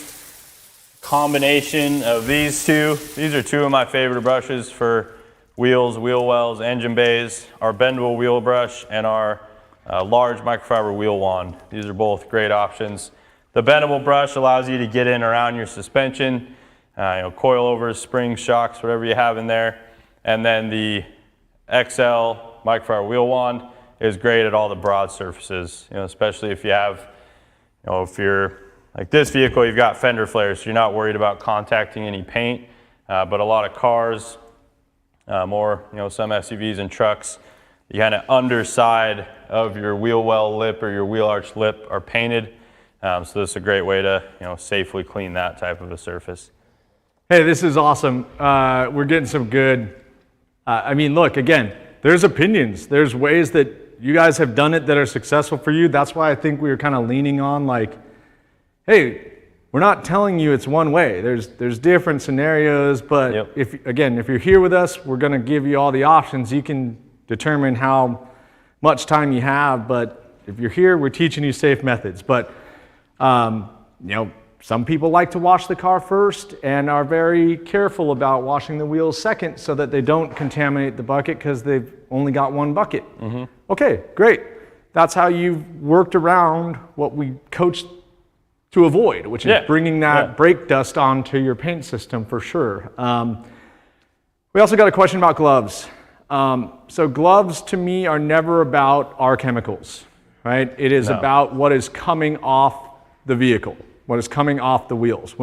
a combination of these two. These are two of my favorite brushes for wheels, wheel wells, engine bays, our bendable wheel brush and our large microfiber wheel wand. These are both great options. The bendable brush allows you to get in around your suspension, coilovers, springs, shocks, whatever you have in there. And then the XL microfiber wheel wand is great at all the broad surfaces, especially if you have, if you're like this vehicle, you've got fender flares, so you're not worried about contacting any paint. But a lot of cars, more, some SUVs and trucks, the kind of underside of your wheel well lip or your wheel arch lip are painted. So this is a great way to, safely clean that type of a surface. Hey, this is awesome. We're getting some good, look, again, there's opinions. There's ways that you guys have done it that are successful for you. That's why I think we were kind of leaning on like, hey, we're not telling you it's one way. There's different scenarios, but if you're here with us, we're going to give you all the options. You can determine how much time you have, but if you're here, we're teaching you safe methods. But some people like to wash the car first and are very careful about washing the wheels second so that they don't contaminate the bucket because they've only got one bucket. Mm-hmm. Okay, great. That's how you've worked around what we coached to avoid, which is bringing that brake dust onto your paint system for sure. We also got a question about gloves. So gloves to me are never about our chemicals, right? It is about what is coming off the vehicle, what is coming off the wheels.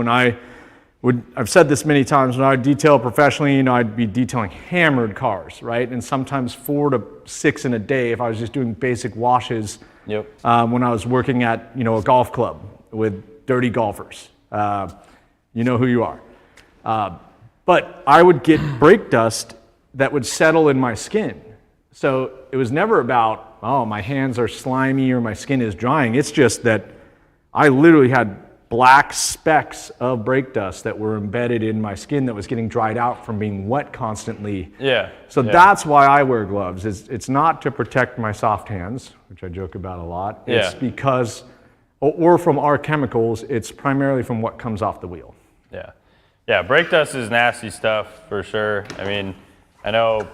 I've said this many times, when I would detail professionally, I'd be detailing hammered cars, right? And sometimes 4 to 6 in a day if I was just doing basic washes when I was working at, a golf club with dirty golfers. You know who you are. But I would get brake dust that would settle in my skin. So it was never about, my hands are slimy or my skin is drying. It's just that I literally had black specks of brake dust that were embedded in my skin that was getting dried out from being wet constantly. So that's why I wear gloves. It's not to protect my soft hands, which I joke about a lot. It's because, or from our chemicals, it's primarily from what comes off the wheel. Yeah, brake dust is nasty stuff for sure. I know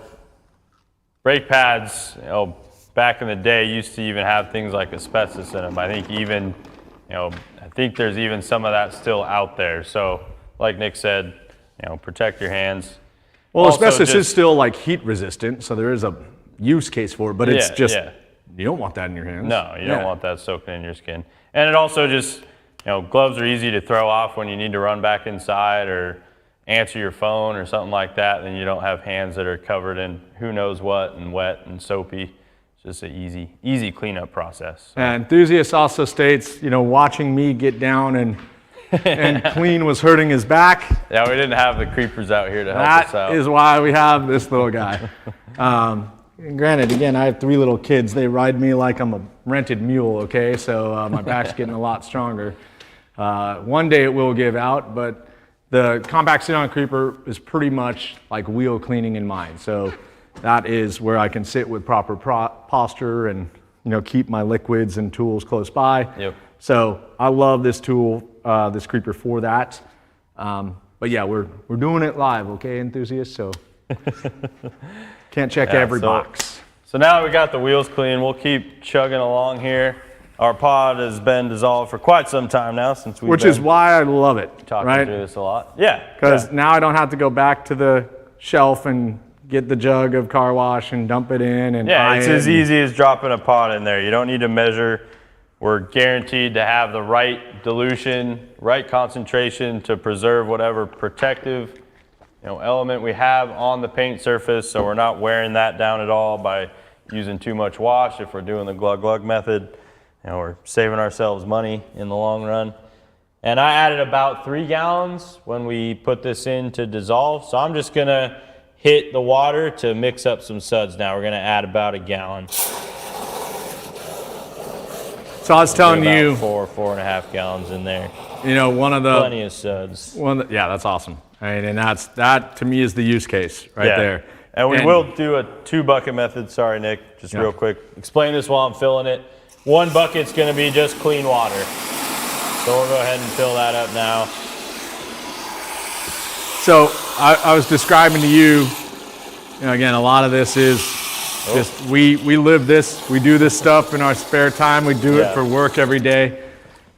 brake pads, back in the day used to even have things like asbestos in them. I think there's even some of that still out there. So like Nick said, protect your hands. Well, also asbestos is still like heat resistant, so there is a use case for it, but it's just, you don't want that in your hands. No, you don't want that soaking in your skin. And it also just, gloves are easy to throw off when you need to run back inside or answer your phone or something like that, then you don't have hands that are covered in who knows what and wet and soapy. It's just an easy cleanup process. And Enthusiast also states, watching me get down and clean was hurting his back. Yeah, we didn't have the creepers out here to help us out. That is why we have this little guy. Granted, again, I have 3 little kids. They ride me like I'm a rented mule, okay? So my back's getting a lot stronger. One day it will give out, but the compact sit-on creeper is pretty much like wheel cleaning in mind. So that is where I can sit with proper posture and keep my liquids and tools close by. So I love this tool, this creeper for that. But yeah, we're doing it live, okay, enthusiasts? So can't check every box. So now that we got the wheels clean, we'll keep chugging along here. Our pod has been dissolved for quite some time now since Which is why I love it, talking through this a lot. Yeah. Because now I don't have to go back to the shelf and get the jug of car wash and dump it in. And it's as easy as dropping a pod in there. You don't need to measure. We're guaranteed to have the right dilution, right concentration to preserve whatever protective element we have on the paint surface, so we're not wearing that down at all by using too much wash. If we're doing the glug-glug method, we're saving ourselves money in the long run. And I added about 3 gallons when we put this in to dissolve. So I'm just gonna hit the water to mix up some suds now. We're gonna add about 1 gallon. So I was telling you, 4.5 gallons in there. you know, one of the Plenty of suds. yeah, that's awesome. I mean, and that to me is the use case right there. And we will do a 2-bucket method. Sorry, Nick, just real quick. Explain this while I'm filling it. 1 bucket's gonna be just clean water. So we'll go ahead and fill that up now. So I was describing to you, you know, again, a lot of this is just we live this, we do this stuff in our spare time. We do it for work every day.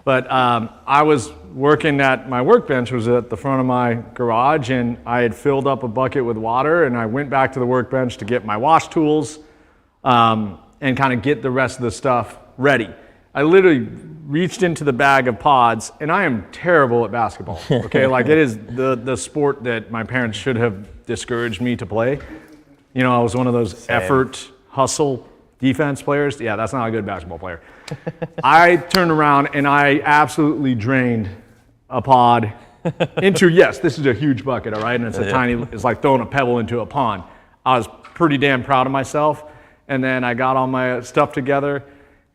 But I was working at my workbench, was at the front of my garage, and I had filled up a bucket with water, and I went back to the workbench to get my wash tools and kind of get the rest of the stuff ready. I literally reached into the bag of pods, and I am terrible at basketball, okay? Like, it is the sport that my parents should have discouraged me to play. You know, I was one of those effort, hustle, defense players. Yeah, that's not a good basketball player. I turned around, and I absolutely drained a pod into, yes, this is a huge bucket, all right? And it's a tiny, it's like throwing a pebble into a pond. I was pretty damn proud of myself, and then I got all my stuff together.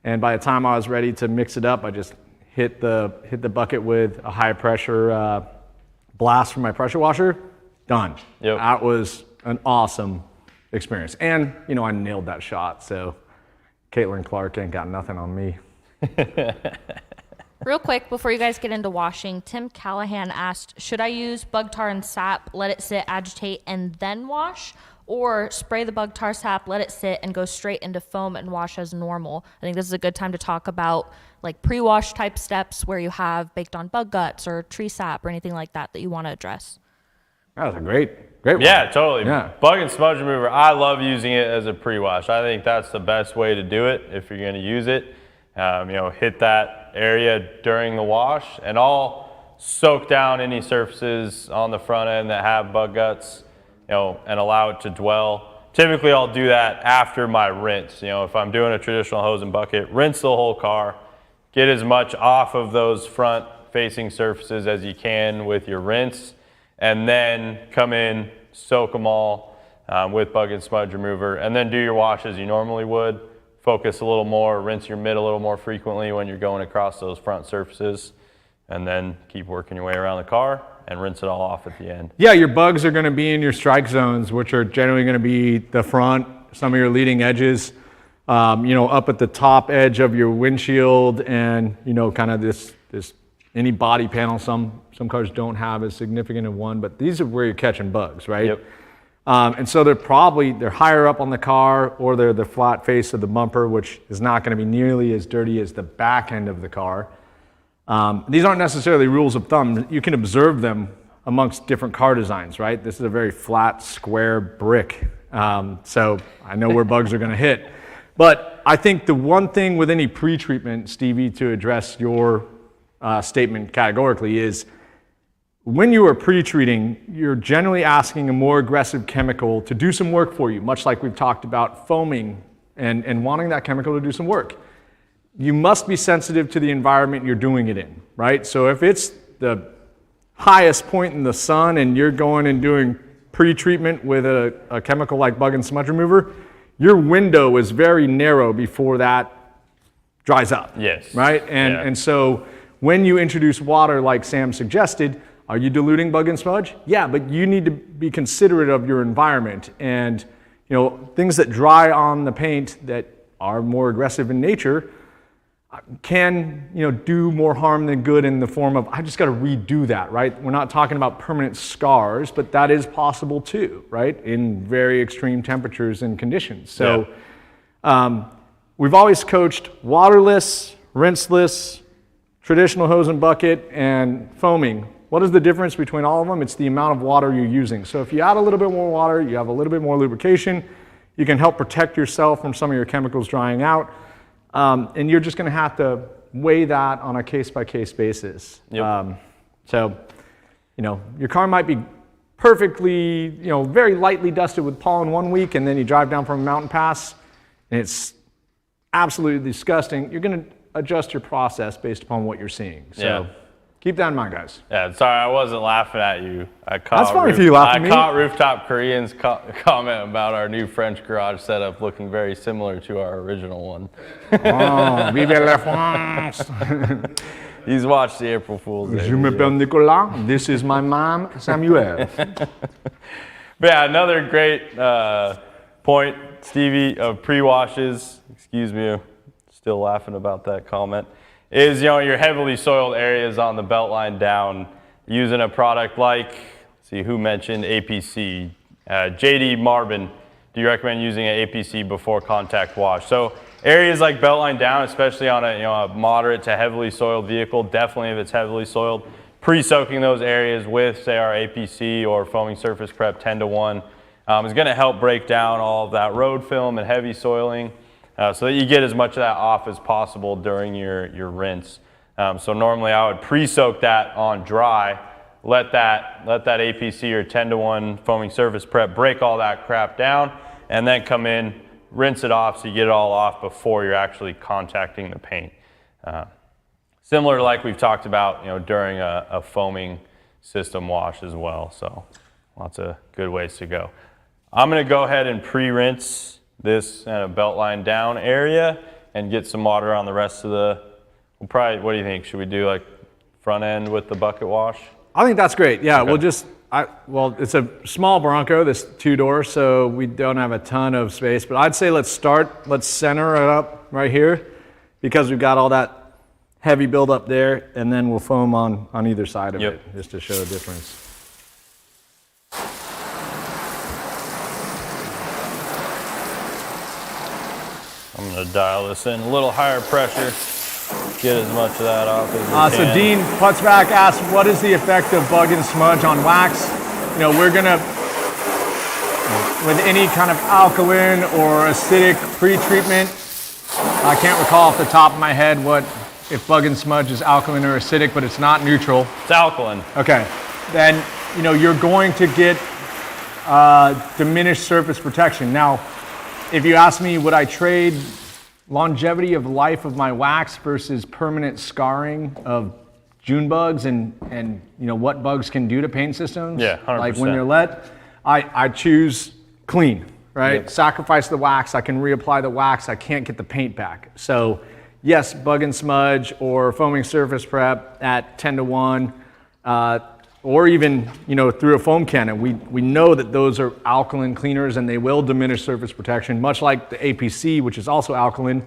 And by the time I was ready to mix it up, I just hit the bucket with a high pressure blast from my pressure washer. Done. Yep. That was an awesome experience. And, you know, I nailed that shot. So Caitlin Clark ain't got nothing on me. Real quick, before you guys get into washing, Tim Callahan asked, should I use bug tar and sap, let it sit, agitate, and then wash? Or spray the bug tar sap, let it sit, and go straight into foam and wash as normal? I think this is a good time to talk about like pre-wash type steps where you have baked on bug guts or tree sap or anything like that you want to address. That was a great one. Yeah, totally. Yeah. Bug and smudge remover, I love using it as a pre-wash. I think that's the best way to do it if you're gonna use it. You know, hit that area during the wash, and I'll soak down any surfaces on the front end that have bug guts, you know, and allow it to dwell. Typically, I'll do that after my rinse. You know, if I'm doing a traditional hose and bucket, rinse the whole car, get as much off of those front-facing surfaces as you can with your rinse, and then come in, soak them all with bug and smudge remover, and then do your wash as you normally would. Focus a little more, rinse your mid a little more frequently when you're going across those front surfaces, and then keep working your way around the car and rinse it all off at the end. Yeah, your bugs are going to be in your strike zones, which are generally going to be the front, some of your leading edges, you know, up at the top edge of your windshield, and, you know, kind of this any body panel. Some cars don't have as significant of one, but these are where you're catching bugs, right? Yep. And so they're higher up on the car, or they're the flat face of the bumper, which is not going to be nearly as dirty as the back end of the car. These aren't necessarily rules of thumb. You can observe them amongst different car designs, right? This is a very flat, square brick. So I know where bugs are going to hit. But I think the one thing with any pre-treatment, Stevie, to address your statement categorically is, when you are pre-treating, you're generally asking a more aggressive chemical to do some work for you, much like we've talked about foaming and wanting that chemical to do some work. You must be sensitive to the environment you're doing it in, right? So if it's the highest point in the sun and you're going and doing pre-treatment with a chemical like bug and smudge remover, your window is very narrow before that dries up. Yes. Right? And so when you introduce water like Sam suggested, are you diluting bug and smudge? Yeah, but you need to be considerate of your environment, and, you know, things that dry on the paint that are more aggressive in nature can, you know, do more harm than good in the form of, I just got to redo that, right? We're not talking about permanent scars, but that is possible too, right? In very extreme temperatures and conditions. So we've always coached waterless, rinseless, traditional hose and bucket, and foaming. What is the difference between all of them? It's the amount of water you're using. So if you add a little bit more water, you have a little bit more lubrication, you can help protect yourself from some of your chemicals drying out. And you're just going to have to weigh that on a case-by-case basis. Yep. So, you know, your car might be perfectly, you know, very lightly dusted with pollen one week, and then you drive down from a mountain pass, and it's absolutely disgusting. You're going to adjust your process based upon what you're seeing. So, Keep that in mind, guys. Yeah, sorry, I wasn't laughing at you. That's fine if you laugh at me. I caught Rooftop Korean's comment about our new French garage setup looking very similar to our original one. Oh, vive la France. He's watched the April Fool's Day. Je m'appelle Nicolas. This is my mom, Samuel. But yeah, another great point, Stevie, of pre-washes. Excuse me, still laughing about that comment. Is, your heavily soiled areas on the belt line down using a product like, let's see who mentioned APC, JD Marvin. Do you recommend using an APC before contact wash? So areas like belt line down, especially on a moderate to heavily soiled vehicle, definitely if it's heavily soiled, pre-soaking those areas with, say, our APC or foaming surface prep 10-to-1 is going to help break down all of that road film and heavy soiling. So that you get as much of that off as possible during your rinse. So normally I would pre-soak that on dry, let that APC or 10-to-1 foaming surface prep break all that crap down, and then come in, rinse it off so you get it all off before you're actually contacting the paint. Similar to like we've talked about, during a foaming system wash as well. So lots of good ways to go. I'm going to go ahead and pre-rinse this kind of belt line down area and get some water on the rest of what do you think? Should we do like front end with the bucket wash? I think that's great. Yeah, Okay. Well, it's a small Bronco, this 2-door, so we don't have a ton of space, but I'd say let's center it up right here because we've got all that heavy buildup there, and then we'll foam on either side of it just to show a difference. I'm going to dial this in a little higher pressure, get as much of that off as we can. So Dean Putzback asked, what is the effect of bug and smudge on wax? We're going to, with any kind of alkaline or acidic pre-treatment, I can't recall off the top of my head if bug and smudge is alkaline or acidic, but it's not neutral. It's alkaline. Okay, then you're going to get diminished surface protection. Now, if you ask me, would I trade longevity of life of my wax versus permanent scarring of June bugs and what bugs can do to paint systems? Yeah, 100%. Like when they're let, I choose clean, right? Yep. Sacrifice the wax, I can reapply the wax, I can't get the paint back. So yes, bug and smudge or foaming surface prep at 10-to-1, or even through a foam cannon. We know that those are alkaline cleaners and they will diminish surface protection, much like the APC, which is also alkaline.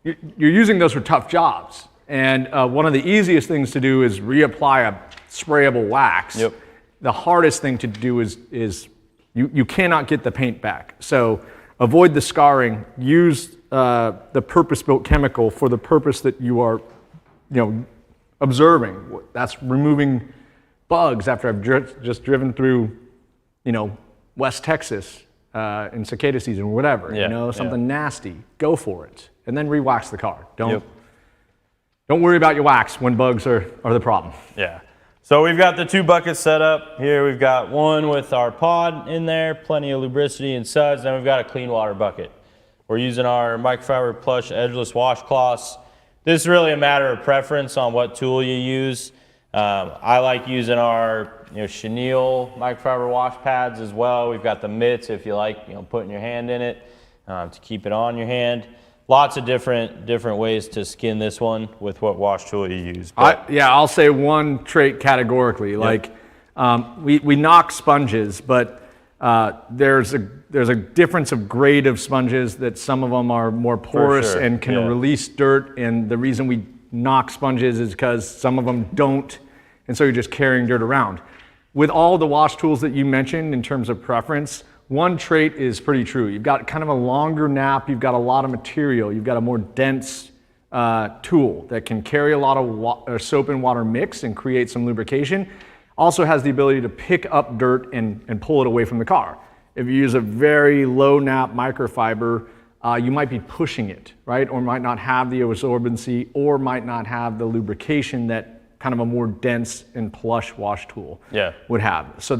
You're using those for tough jobs. And one of the easiest things to do is reapply a sprayable wax. Yep. The hardest thing to do is you cannot get the paint back. So avoid the scarring, use the purpose-built chemical for the purpose that you are observing. That's removing bugs after I've just driven through, West Texas in cicada season or whatever. Something nasty. Go for it, and then re-wax the car. Don't worry about your wax when bugs are the problem. Yeah. So we've got the 2 buckets set up here. We've got one with our pod in there, plenty of lubricity and suds. Then we've got a clean water bucket. We're using our microfiber plush edgeless washcloths. This is really a matter of preference on what tool you use. I like using our chenille microfiber wash pads as well. We've got the mitts if you like putting your hand in it to keep it on your hand. Lots of different ways to skin this one with what wash tool you use. I'll say one trait categorically. We knock sponges, but there's a difference of grade of sponges that some of them are more porous and can release dirt. And the reason we knock sponges is because some of them don't, and so you're just carrying dirt around. With all the wash tools that you mentioned in terms of preference, one trait is pretty true. You've got kind of a longer nap, you've got a lot of material, you've got a more dense tool that can carry a lot of soap and water mix and create some lubrication. Also has the ability to pick up dirt and pull it away from the car. If you use a very low nap microfiber, you might be pushing it, right? Or might not have the absorbency or might not have the lubrication that kind of a more dense and plush wash tool would have. So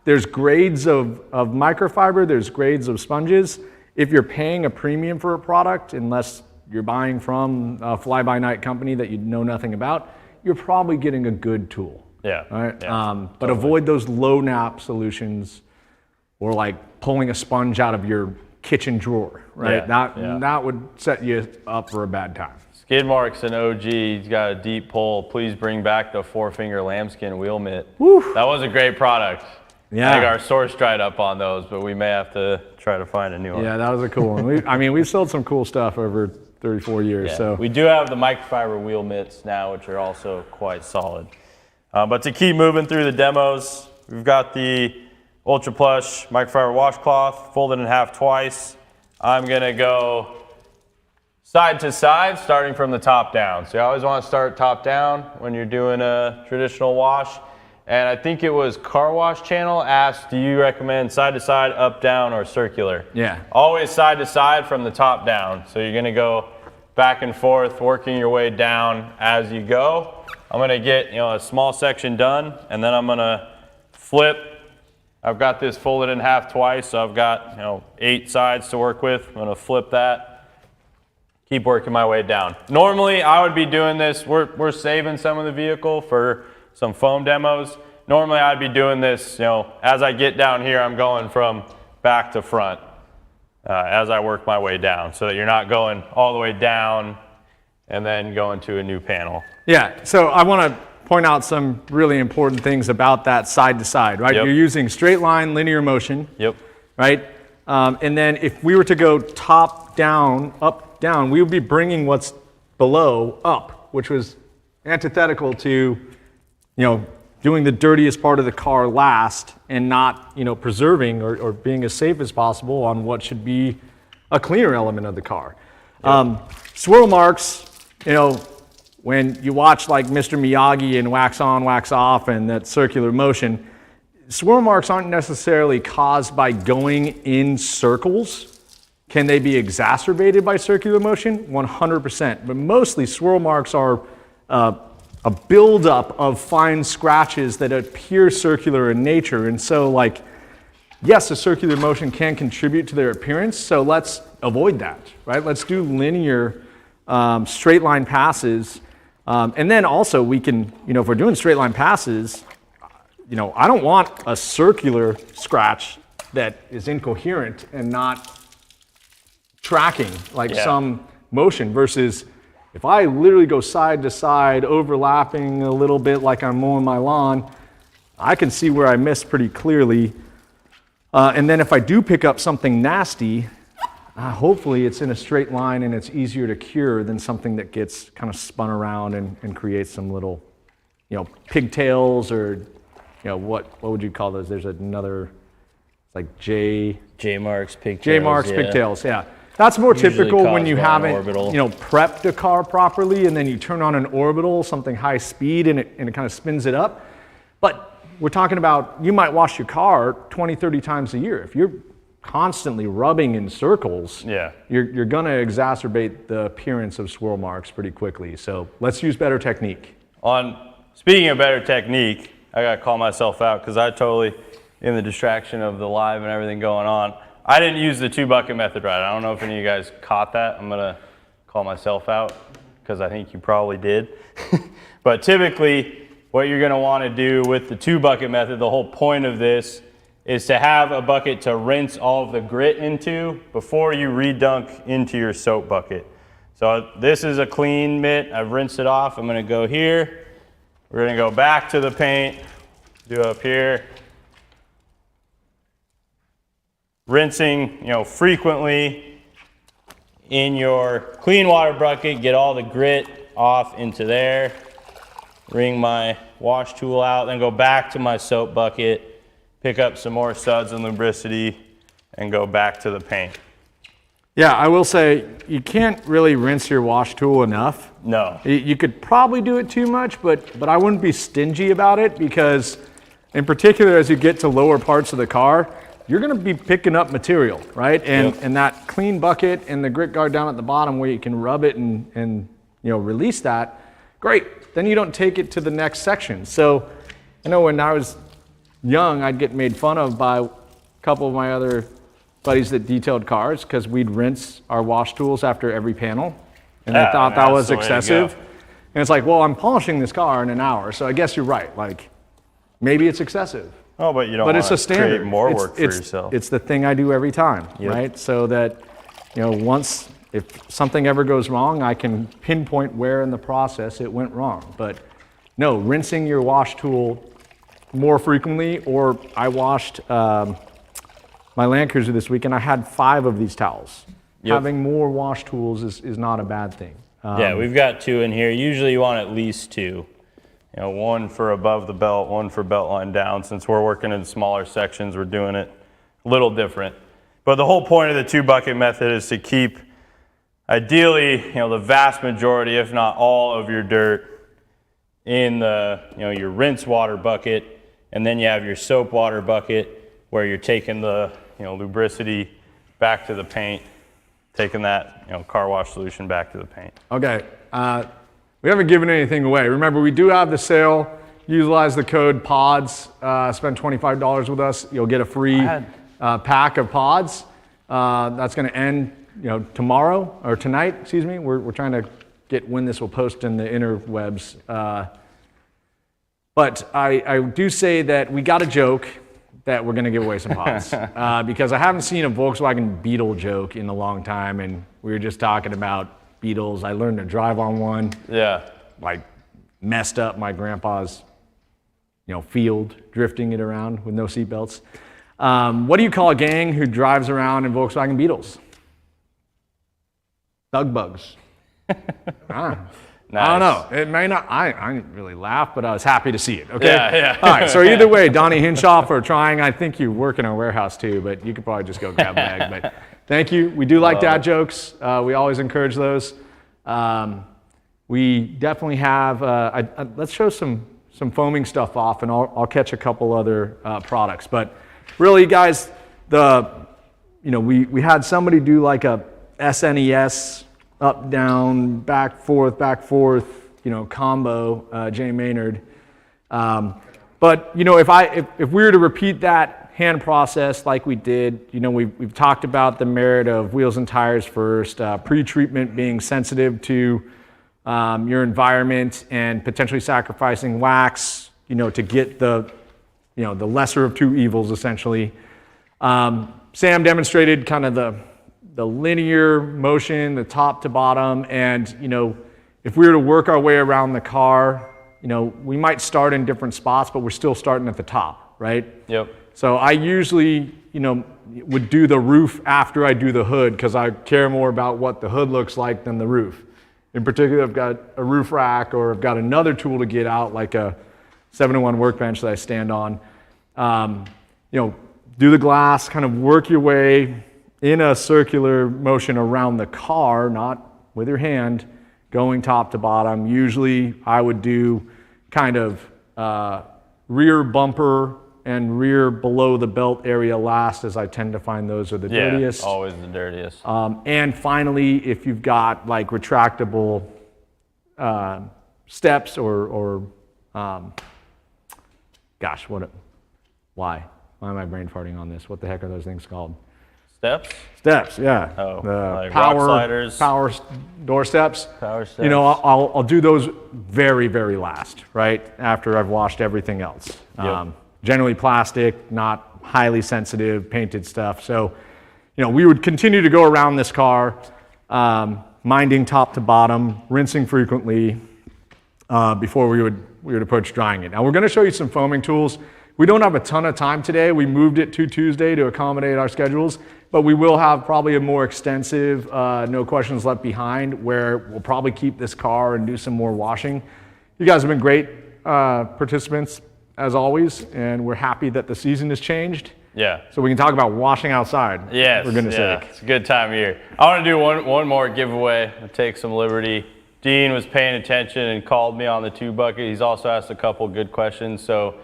there's grades of microfiber, there's grades of sponges. If you're paying a premium for a product, unless you're buying from a fly-by-night company that you know nothing about, you're probably getting a good tool. Yeah. Right. Yeah, But avoid those low nap solutions, or like pulling a sponge out of your kitchen drawer. Right. That would set you up for a bad time. Skidmark's an OG. He's got a deep pull. Please bring back the 4-finger lambskin wheel mitt. Woo. That was a great product. Yeah. I think our source dried up on those, but we may have to try to find a new one. Yeah, that was a cool one. We've sold some cool stuff over 34 years. Yeah. So we do have the microfiber wheel mitts now, which are also quite solid. But to keep moving through the demos, we've got the Ultra Plush microfiber washcloth, folded in half twice. I'm gonna go side to side, starting from the top down. So you always want to start top down when you're doing a traditional wash. And I think it was Car Wash Channel asked, do you recommend side to side, up, down, or circular? Yeah. Always side to side from the top down. So you're gonna go back and forth, working your way down as you go. I'm gonna get a small section done, and then I'm gonna flip. I've got this folded in half twice, so I've got 8 sides to work with. I'm gonna flip that, keep working my way down. Normally I would be doing this, we're saving some of the vehicle for some foam demos. Normally I'd be doing this, as I get down here, I'm going from back to front as I work my way down, so that you're not going all the way down and then going to a new panel. Yeah, so I want to point out some really important things about that side to side, right? Yep. You're using straight line linear motion. Yep. Right? And then if we were to go top down, up down, we would be bringing what's below up, which was antithetical to doing the dirtiest part of the car last and not, preserving or being as safe as possible on what should be a cleaner element of the car. Swirl marks, when you watch like Mr. Miyagi and wax on, wax off and that circular motion, swirl marks aren't necessarily caused by going in circles. Can they be exacerbated by circular motion? 100%. But mostly swirl marks are a buildup of fine scratches that appear circular in nature. And so yes, a circular motion can contribute to their appearance, so let's avoid that, right? Let's do linear straight line passes. And then also we can, if we're doing straight line passes, I don't want a circular scratch that is incoherent and not tracking some motion, versus if I literally go side to side, overlapping a little bit like I'm mowing my lawn, I can see where I missed pretty clearly. And then if I do pick up something nasty, hopefully it's in a straight line and it's easier to cure than something that gets kind of spun around and creates some little, pigtails, or, what would you call those? There's another, it's like J-marks, pigtails. J-marks, pigtails, yeah. That's more Usually typical when caused you by an haven't, orbital. prepped a car properly, and then you turn on an orbital, something high speed, and it kind of spins it up. But we're talking about, you might wash your car 20, 30 times a year. If you're constantly rubbing in circles, you're going to exacerbate the appearance of swirl marks pretty quickly. So let's use better technique. Speaking of better technique, I got to call myself out because I totally, in the distraction of the live and everything going on, I didn't use the 2-bucket method right. I don't know if any of you guys caught that. I'm going to call myself out because I think you probably did. But typically, what you're going to want to do with the 2-bucket method, the whole point of this is to have a bucket to rinse all of the grit into before you redunk into your soap bucket. So this is a clean mitt. I've rinsed it off. I'm going to go here. We're going to go back to the paint, do up here. Rinsing, frequently in your clean water bucket, get all the grit off into there. Wring my wash tool out, then go back to my soap bucket, pick up some more suds and lubricity, and go back to the paint. Yeah, I will say you can't really rinse your wash tool enough. No. You could probably do it too much, but I wouldn't be stingy about it, because in particular as you get to lower parts of the car, you're going to be picking up material, right? And that clean bucket and the grit guard down at the bottom where you can rub it and release that, great. Then you don't take it to the next section. So I know when I was young, I'd get made fun of by a couple of my other buddies that detailed cars because we'd rinse our wash tools after every panel, and they thought that was excessive. And it's like, well, I'm polishing this car in an hour, so I guess you're right. Like, maybe it's excessive. Oh, but you don't But want it's a to standard. create more It's- work for it's- yourself. It's the thing I do every time, Yep. right? So that, once, if something ever goes wrong, I can pinpoint where in the process it went wrong. But no, rinsing your wash tool more frequently, or I washed my Land Cruiser this week and I had 5 of these towels. Yep. Having more wash tools is not a bad thing. Yeah, we've got 2 in here. Usually you want at least 2. One for above the belt, one for belt line down. Since we're working in smaller sections, we're doing it a little different. But the whole point of the 2-bucket method is to keep, ideally, the vast majority, if not all, of your dirt in the, your rinse water bucket, and then you have your soap water bucket where you're taking the, lubricity back to the paint, taking that, car wash solution back to the paint. Okay, we haven't given anything away. Remember, we do have the sale. Utilize the code PODS. Spend $25 with us. You'll get a free pack of pods. That's going to end, tomorrow or tonight. Excuse me. We're trying to get when this will post in the interwebs. But I do say that we got a joke that we're going to give away some pods because I haven't seen a Volkswagen Beetle joke in a long time, and we were just talking about Beetles. I learned to drive on one. Yeah. Like messed up my grandpa's, field, drifting it around with no seatbelts. What do you call a gang who drives around in Volkswagen Beetles? Thug bugs. Nice. I don't know. It may not. I didn't really laugh, but I was happy to see it. Okay. Yeah. All right. So either way, Donnie Hinshaw for trying. I think you work in a warehouse too, but you could probably just go grab a bag. But thank you. We do like dad jokes. We always encourage those. We definitely have. Let's show some foaming stuff off, and I'll catch a couple other products. But really, guys, we had somebody do like a SNES. Up, down, back, forth, combo, Jay Maynard. But if we were to repeat that hand process like we did, we've talked about the merit of wheels and tires first, pre-treatment being sensitive to your environment and potentially sacrificing wax, to get the lesser of two evils essentially. Sam demonstrated kind of the linear motion, the top to bottom, and if we were to work our way around the car, we might start in different spots, but we're still starting at the top, right? Yep. So I usually, would do the roof after I do the hood because I care more about what the hood looks like than the roof. In particular, I've got a roof rack or I've got another tool to get out, like a 7-in-1 workbench that I stand on. Do the glass, kind of work your way in a circular motion around the car, not with your hand, going top to bottom. Usually I would do kind of rear bumper and rear below the belt area last, as I tend to find those are the dirtiest. Always the dirtiest. And finally, if you've got like retractable steps or why am I brain farting on this? What the heck are those things called? Steps, yeah. Oh, the like rock sliders. Power door steps. Power steps. I'll do those very, very last, right? After I've washed everything else. Yep. Generally plastic, not highly sensitive, painted stuff. So, we would continue to go around this car, minding top to bottom, rinsing frequently before we would approach drying it. Now we're gonna show you some foaming tools. We don't have a ton of time today. We moved it to Tuesday to accommodate our schedules, but we will have probably a more extensive, no questions left behind, where we'll probably keep this car and do some more washing. You guys have been great participants as always, and we're happy that the season has changed. Yeah. So we can talk about washing outside. Yes. For goodness sake. It's a good time of year. I want to do one more giveaway. I'll take some liberty. Dean was paying attention and called me on the 2-bucket. He's also asked a couple good questions. So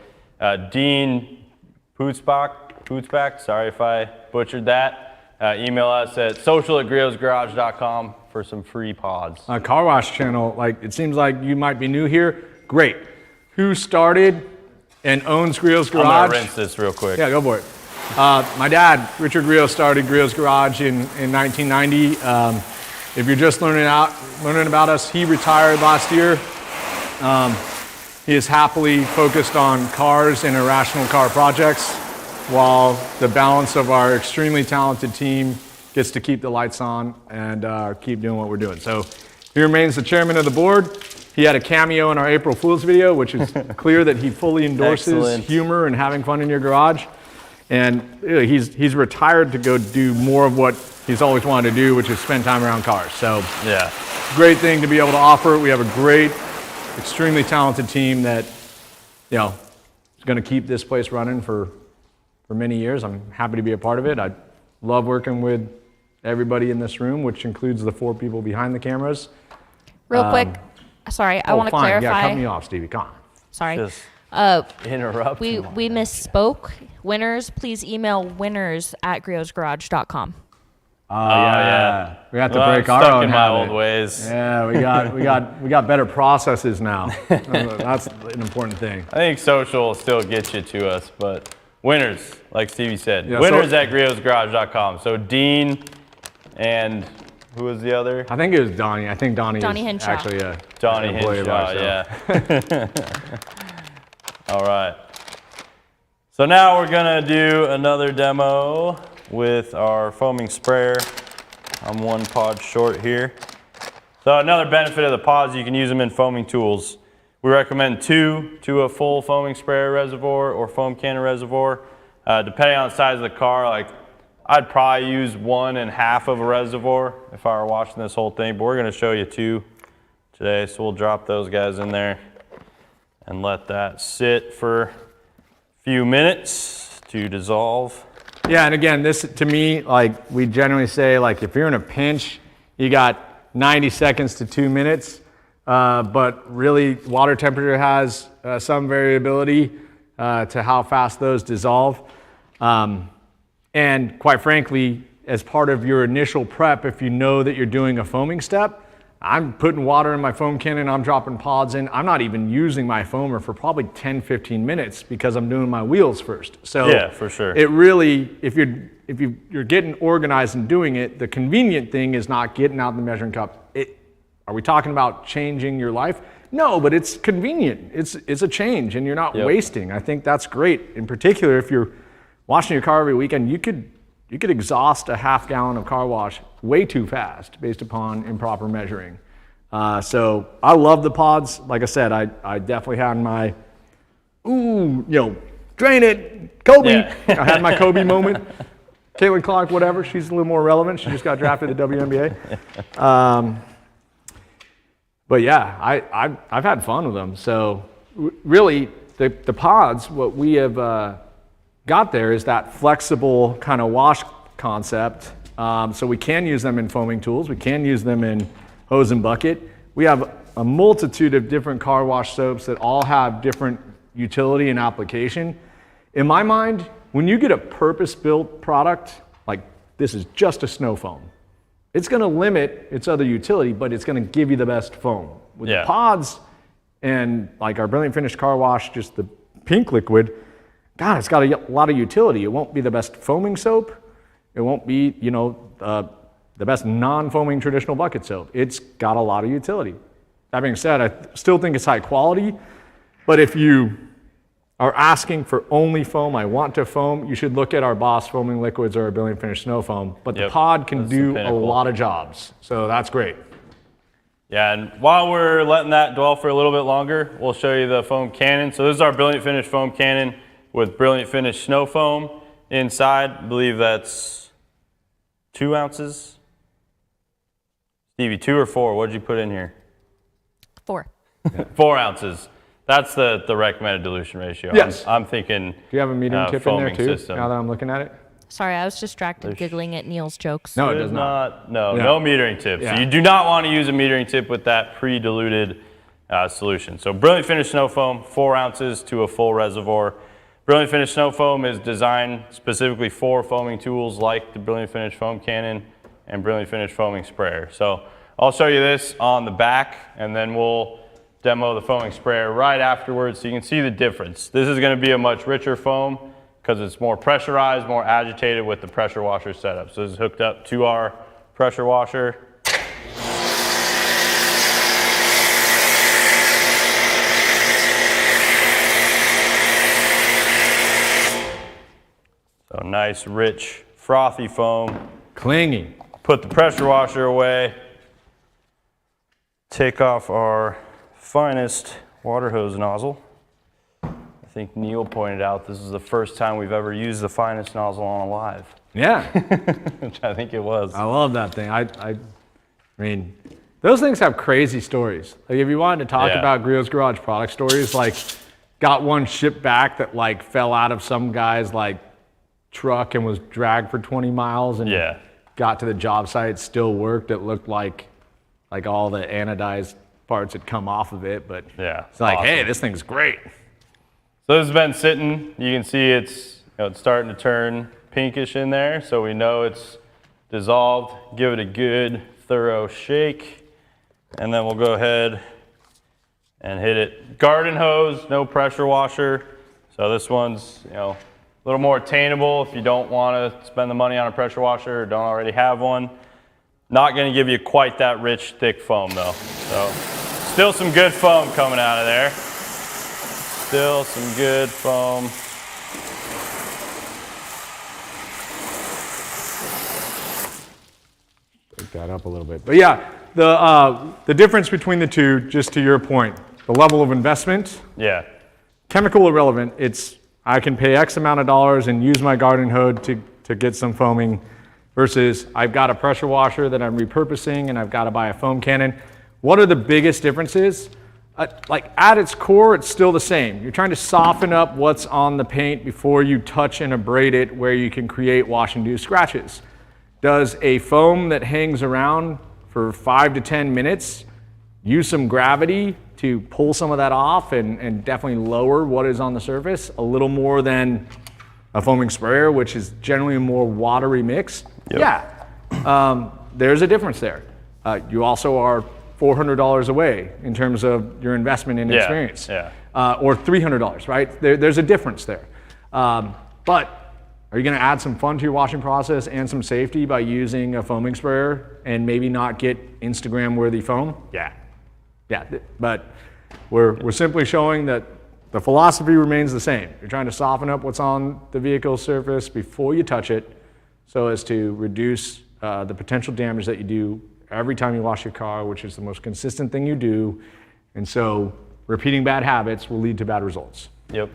Dean Pootsbach, sorry if I butchered that. Email us at social@griotsgarage.com for some free pods. Car wash channel, it seems like you might be new here. Great. Who started and owns Griot's Garage? I'm gonna rinse this real quick. Yeah, go for it. My dad, Richard Griot, started Griot's Garage in 1990. If you're just learning about us, he retired last year. He is happily focused on cars and irrational car projects, while the balance of our extremely talented team gets to keep the lights on and keep doing what we're doing. So he remains the chairman of the board. He had a cameo in our April Fool's video, which is clear that he fully endorses Excellent. humor and having fun in your garage. And he's retired to go do more of what he's always wanted to do, which is spend time around cars. So Yeah. great thing to be able to offer. We have a great, extremely talented team that, you know, is going to keep this place running for many years. I'm happy to be a part of it. I love working with everybody in this room, which includes the 4 people behind the cameras. Real quick, sorry, I want to fine. clarify. Yeah, cut me off, Stevie. Come on. Sorry. Just interrupt. We misspoke. Winners, please email winners@griotsgarage.com. Oh yeah. We have to Well, break I'm our stuck own in my habit. old ways. Yeah, we got better processes now. That's an important thing. I think social will still get you to us, but winners, like Stevie said, Yeah, winners@griotsgarage.com. So Dean and who was the other? I think it was Donnie. I think Donnie Donnie is Henshaw. actually a Johnny employee of Henshaw, ours, so. yeah. All right. So now we're gonna do another demo with our foaming sprayer. I'm 1 pod short here. So another benefit of the pods, you can use them in foaming tools. We recommend 2 to a full foaming sprayer reservoir or foam cannon reservoir. Depending on the size of the car, like I'd probably use 1 1/2 of a reservoir if I were watching this whole thing, but we're gonna show you 2 today. So we'll drop those guys in there and let that sit for a few minutes to dissolve. Yeah, and again, this to me, like we generally say, like if you're in a pinch, you got 90 seconds to 2 minutes. But really, water temperature has some variability to how fast those dissolve. And quite frankly, as part of your initial prep, if you know that you're doing a foaming step, I'm putting water in my foam cannon, I'm dropping pods in. I'm not even using my foamer for probably 10, 15 minutes because I'm doing my wheels first. So Yeah, for sure. it really, if you're getting organized and doing it, the convenient thing is not getting out the measuring cup. Are we talking about changing your life? No, but it's convenient. It's a change and you're not wasting. I think that's great. In particular, if you're washing your car every weekend, you could exhaust a ½ gallon of car wash way too fast based upon improper measuring. So I love the pods. Like I said, I definitely had my, drain it, Kobe. Yeah. I had my Kobe moment. Caitlin Clark, whatever, she's a little more relevant. She just got drafted to the WNBA. But yeah, I've had fun with them. So really, the pods, what we have got there is that flexible kind of wash concept. So we can use them in foaming tools. We can use them in hose and bucket. We have a multitude of different car wash soaps that all have different utility and application. In my mind, when you get a purpose-built product, like this is just a snow foam, it's gonna limit its other utility, but it's gonna give you the best foam. With the pods and like our Brilliant Finish car wash, just the pink liquid, God, it's got a lot of utility. It won't be the best foaming soap. It won't be, the best non-foaming traditional bucket soap. It's got a lot of utility. That being said, I still think it's high quality, but if you are asking for only foam, I want to foam, you should look at our Boss foaming liquids or our Brilliant Finish snow foam. But the pod can do a lot of jobs, so that's great. Yeah, and while we're letting that dwell for a little bit longer, we'll show you the foam cannon. So this is our Brilliant Finish foam cannon with Brilliant Finish snow foam inside. I believe that's 2 ounces. Stevie, 2 or 4? What did you put in here? 4. 4 ounces. That's the recommended dilution ratio. Yes. I'm thinking. Do you have a metering tip in there foaming too, system. now that I'm looking at it? Sorry, I was distracted giggling at Neil's jokes. No, it There's does not. No metering tip. Yeah. So you do not want to use a metering tip with that pre-diluted solution. So Brilliant Finish snow foam, 4 ounces to a full reservoir. Brilliant Finish snow foam is designed specifically for foaming tools like the Brilliant Finish foam cannon and Brilliant Finish foaming sprayer. So I'll show you this on the back and then we'll demo the foaming sprayer right afterwards so you can see the difference. This is going to be a much richer foam because it's more pressurized, more agitated with the pressure washer setup. So this is hooked up to our pressure washer. nice, rich, frothy foam. Clingy. Put the pressure washer away. Take off our finest water hose nozzle. I think Neil pointed out this is the first time we've ever used the finest nozzle on a live. Yeah. Which I think it was. I love that thing. I mean, those things have crazy stories. Like if you wanted to talk about Griot's Garage product stories, like got one shipped back that like fell out of some guy's like truck and was dragged for 20 miles and got to the job site, still worked. It looked like all the anodized parts had come off of it, but it's like, hey, this thing's great. So this has been sitting. You can see it's starting to turn pinkish in there, so we know it's dissolved. Give it a good thorough shake, and then we'll go ahead and hit it. Garden hose, no pressure washer. So this one's a little more attainable if you don't want to spend the money on a pressure washer or don't already have one. Not going to give you quite that rich, thick foam though. So still some good foam coming out of there. Still some good foam. Break that up a little bit. But yeah, the difference between the two, just to your point, the level of investment. Yeah. Chemical irrelevant. It's I can pay X amount of dollars and use my garden hose to get some foaming versus I've got a pressure washer that I'm repurposing and I've got to buy a foam cannon. What are the biggest differences? Like at its core, it's still the same. You're trying to soften up what's on the paint before you touch and abrade it where you can create wash-induced scratches. Does a foam that hangs around for 5 to 10 minutes use some gravity to pull some of that off and definitely lower what is on the surface a little more than a foaming sprayer, which is generally a more watery mix? Yep. Yeah, there's a difference there. You also are $400 away in terms of your investment in experience, or $300, right? There's a difference there. But are you going to add some fun to your washing process and some safety by using a foaming sprayer and maybe not get Instagram-worthy foam? Yeah. But we're simply showing that the philosophy remains the same. You're trying to soften up what's on the vehicle surface before you touch it so as to reduce the potential damage that you do every time you wash your car, which is the most consistent thing you do. And so repeating bad habits will lead to bad results. Yep.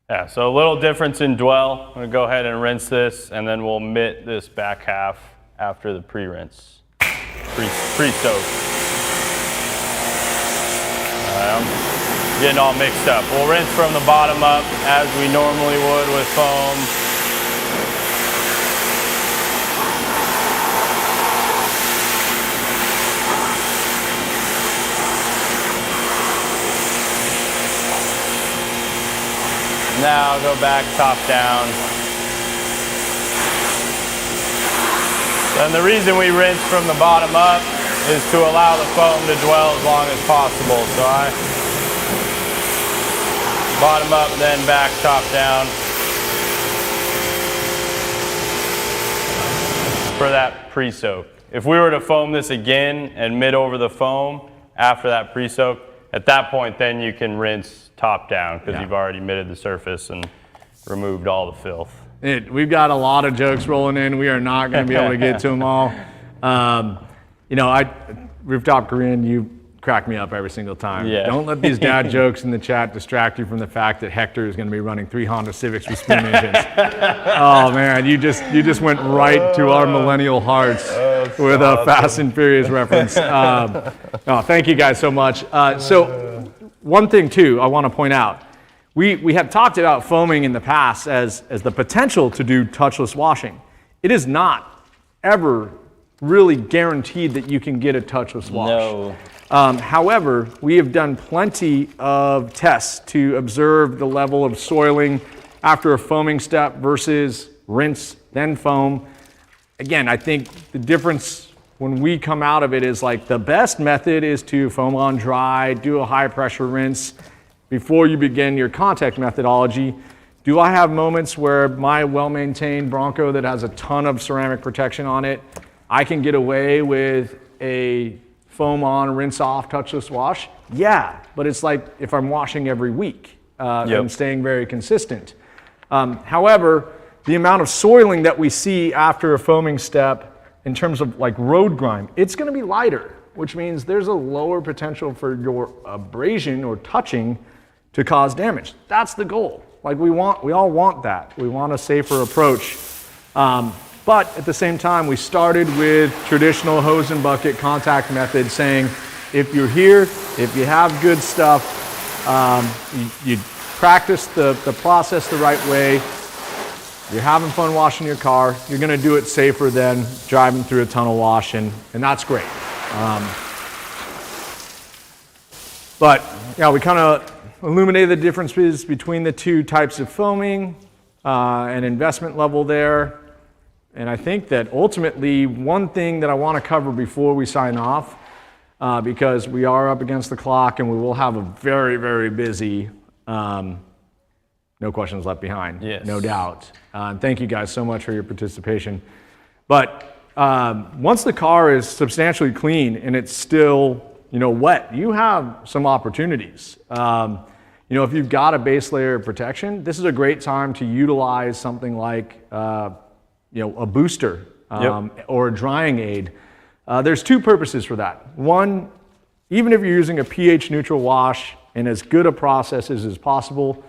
Yeah, so a little difference in dwell. I'm gonna go ahead and rinse this, and then we'll mitt this back half after the pre-rinse, pre-soak. I'm getting all mixed up. We'll rinse from the bottom up as we normally would with foam. Now go back top down. And the reason we rinse from the bottom up is to allow the foam to dwell as long as possible. So I bottom up, then back top down for that pre-soak. If we were to foam this again and mitt over the foam after that pre-soak, at that point then you can rinse top down because you've already mitted the surface and removed all the filth. We've got a lot of jokes rolling in. We are not going to be able to get to them all. Rooftop Korean, you crack me up every single time. Yeah. Don't let these dad jokes in the chat distract you from the fact that Hector is going to be running 3 Honda Civics with spoon engines. Oh man, you just went right to our millennial hearts with a Fast and Furious reference. Thank you guys so much. So one thing too, I want to point out, we have talked about foaming in the past as the potential to do touchless washing. It is not ever really guaranteed that you can get a touchless wash. No. However, we have done plenty of tests to observe the level of soiling after a foaming step versus rinse, then foam. Again, I think the difference when we come out of it is like the best method is to foam on dry, do a high pressure rinse before you begin your contact methodology. Do I have moments where my well-maintained Bronco that has a ton of ceramic protection on it, I can get away with a foam on, rinse off, touchless wash? Yeah, but it's like if I'm washing every week and staying very consistent. However, the amount of soiling that we see after a foaming step in terms of like road grime, it's going to be lighter, which means there's a lower potential for your abrasion or touching to cause damage. That's the goal. Like we all want that. We want a safer approach. But at the same time, we started with traditional hose and bucket contact method, saying if you're here, if you have good stuff, you practice the process the right way, you're having fun washing your car, you're going to do it safer than driving through a tunnel wash, and that's great. But yeah, we kind of illuminated the differences between the two types of foaming and investment level there. And I think that ultimately one thing that I want to cover before we sign off, because we are up against the clock and we will have a very, very busy No Questions Left Behind, yes. No doubt. And thank you guys so much for your participation. But once the car is substantially clean and it's still wet, you have some opportunities. If you've got a base layer of protection, this is a great time to utilize something like a booster or a drying aid. There's two purposes for that. One, even if you're using a pH neutral wash and as good a process as possible,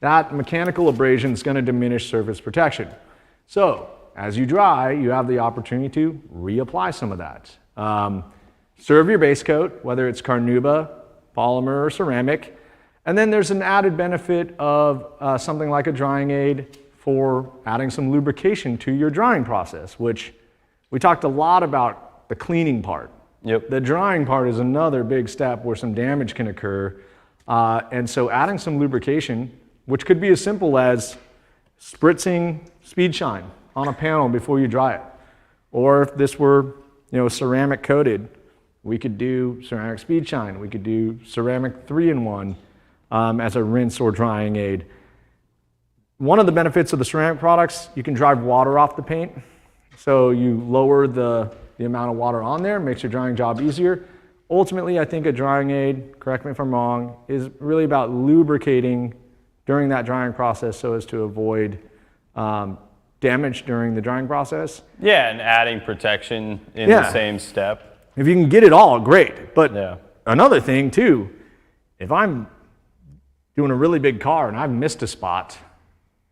that mechanical abrasion is going to diminish surface protection. So as you dry, you have the opportunity to reapply some of that. Serve your base coat, whether it's carnauba, polymer, or ceramic. And then there's an added benefit of something like a drying aid for adding some lubrication to your drying process, which we talked a lot about the cleaning part. Yep. The drying part is another big step where some damage can occur. And so adding some lubrication, which could be as simple as spritzing speed shine on a panel before you dry it. Or if this were ceramic coated, we could do ceramic speed shine. We could do ceramic 3-in-1 as a rinse or drying aid. One of the benefits of the ceramic products, you can drive water off the paint. So you lower the amount of water on there, makes your drying job easier. Ultimately, I think a drying aid, correct me if I'm wrong, is really about lubricating during that drying process so as to avoid damage during the drying process. Yeah, and adding protection in the same step. If you can get it all, great. But yeah. Another thing too, if I'm doing a really big car and I've missed a spot,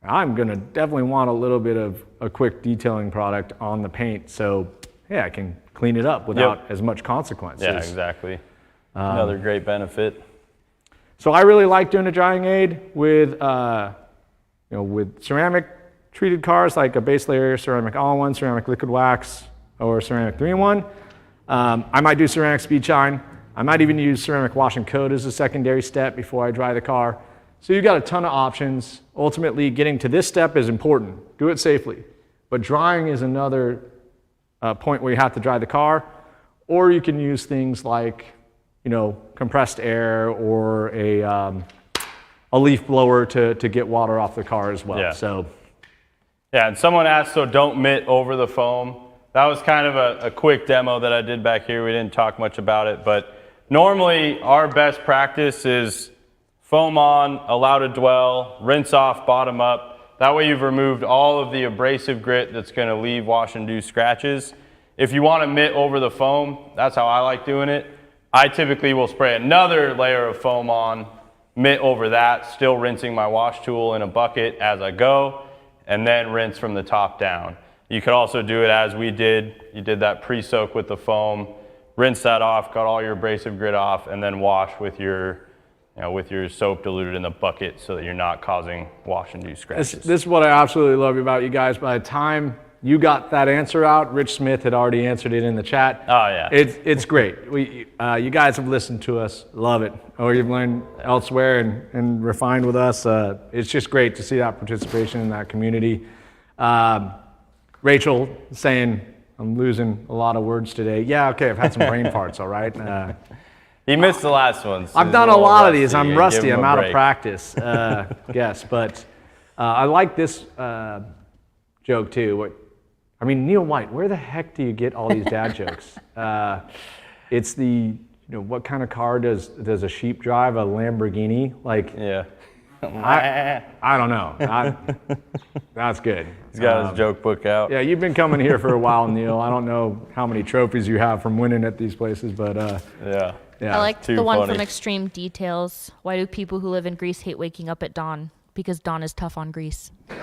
I'm going to definitely want a little bit of a quick detailing product on the paint so I can clean it up without as much consequences. Yeah, exactly. Another great benefit. So I really like doing a drying aid with ceramic treated cars, like a base layer ceramic all-in-one, ceramic liquid wax, or ceramic 3-in-1. I might do ceramic speed shine. I might even use ceramic wash and coat as a secondary step before I dry the car. So you've got a ton of options. Ultimately, getting to this step is important. Do it safely. But drying is another point where you have to dry the car. Or you can use things like, compressed air or a leaf blower to get water off the car as well. Yeah. So, and someone asked, so don't mitt over the foam. That was kind of a quick demo that I did back here. We didn't talk much about it, but normally our best practice is foam on, allow to dwell, rinse off, bottom up. That way you've removed all of the abrasive grit that's going to leave wash and do scratches. If you want to mitt over the foam, that's how I like doing it. I typically will spray another layer of foam on, mitt over that, still rinsing my wash tool in a bucket as I go, and then rinse from the top down. You could also do it as we did. You did that pre-soak with the foam, rinse that off, got all your abrasive grit off, and then wash with your soap diluted in the bucket so that you're not causing wash and do scratches. This is what I absolutely love about you guys. By the time you got that answer out, Rich Smith had already answered it in the chat. Oh yeah. It's great. You guys have listened to us, love it. Or you've learned elsewhere and refined with us. It's just great to see that participation in that community. Rachel saying, I'm losing a lot of words today. Yeah, okay, I've had some brain farts, all right? He missed the last one. So I've done a lot of these. I'm Give rusty. him I'm a out break. of practice. Yes, but I like this joke too. Neil White, where the heck do you get all these dad jokes? It's the, what kind of car does a sheep drive? A Lamborghini? Yeah. I don't know. That's good. He's got his joke book out. Yeah, you've been coming here for a while, Neil. I don't know how many trophies you have from winning at these places, but Yeah. yeah. I like Too the one funny. from Extreme Details. Why do people who live in Greece hate waking up at dawn? Because dawn is tough on Greece. It's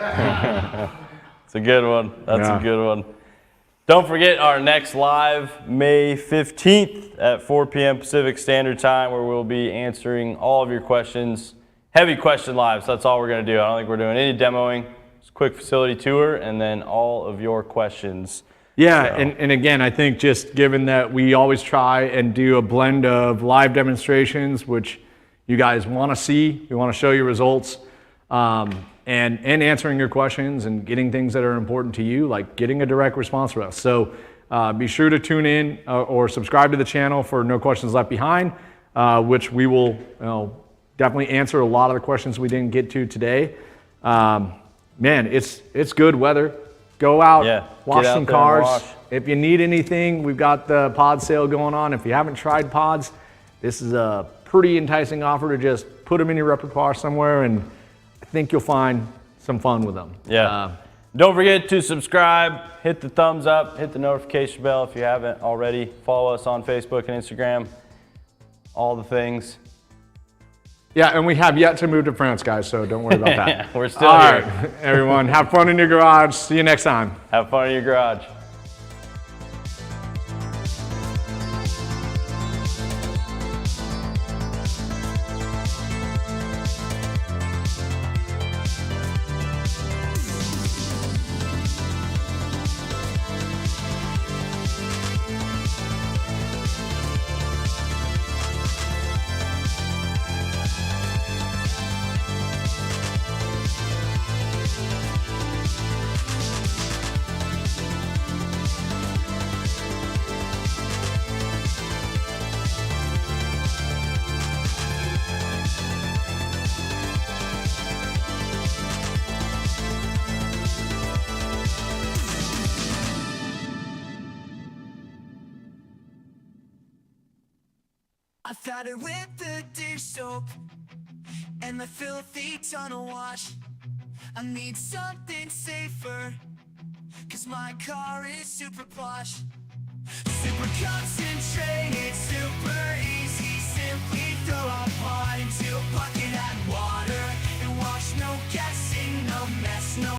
a good one. That's Yeah. a good one. Don't forget our next live, May 15th at 4 p.m. Pacific Standard Time, where we'll be answering all of your questions. Heavy question live, so that's all we're going to do. I don't think we're doing any demoing. Just a quick facility tour, and then all of your questions. Yeah, So- and again, I think just given that we always try and do a blend of live demonstrations, which you guys want to see, we want to show you results, and answering your questions and getting things that are important to you, like getting a direct response from us. So be sure to tune in or subscribe to the channel for No Questions Left Behind, which we will definitely answer a lot of the questions we didn't get to today. Man, it's good weather. Go out, Yeah, wash get out some there and cars. wash. If you need anything, we've got the pod sale going on. If you haven't tried pods, this is a pretty enticing offer to just put them in your repertoire somewhere, and I think you'll find some fun with them. Yeah. Don't forget to subscribe, hit the thumbs up, hit the notification bell if you haven't already. Follow us on Facebook and Instagram. All the things. Yeah, and we have yet to move to France, guys, so don't worry about that. We're still All here. right, everyone, have fun in your garage. See you next time. Have fun in your garage. I've had it with the dish soap and the filthy tunnel wash. I need something safer, cause my car is super posh. Super cups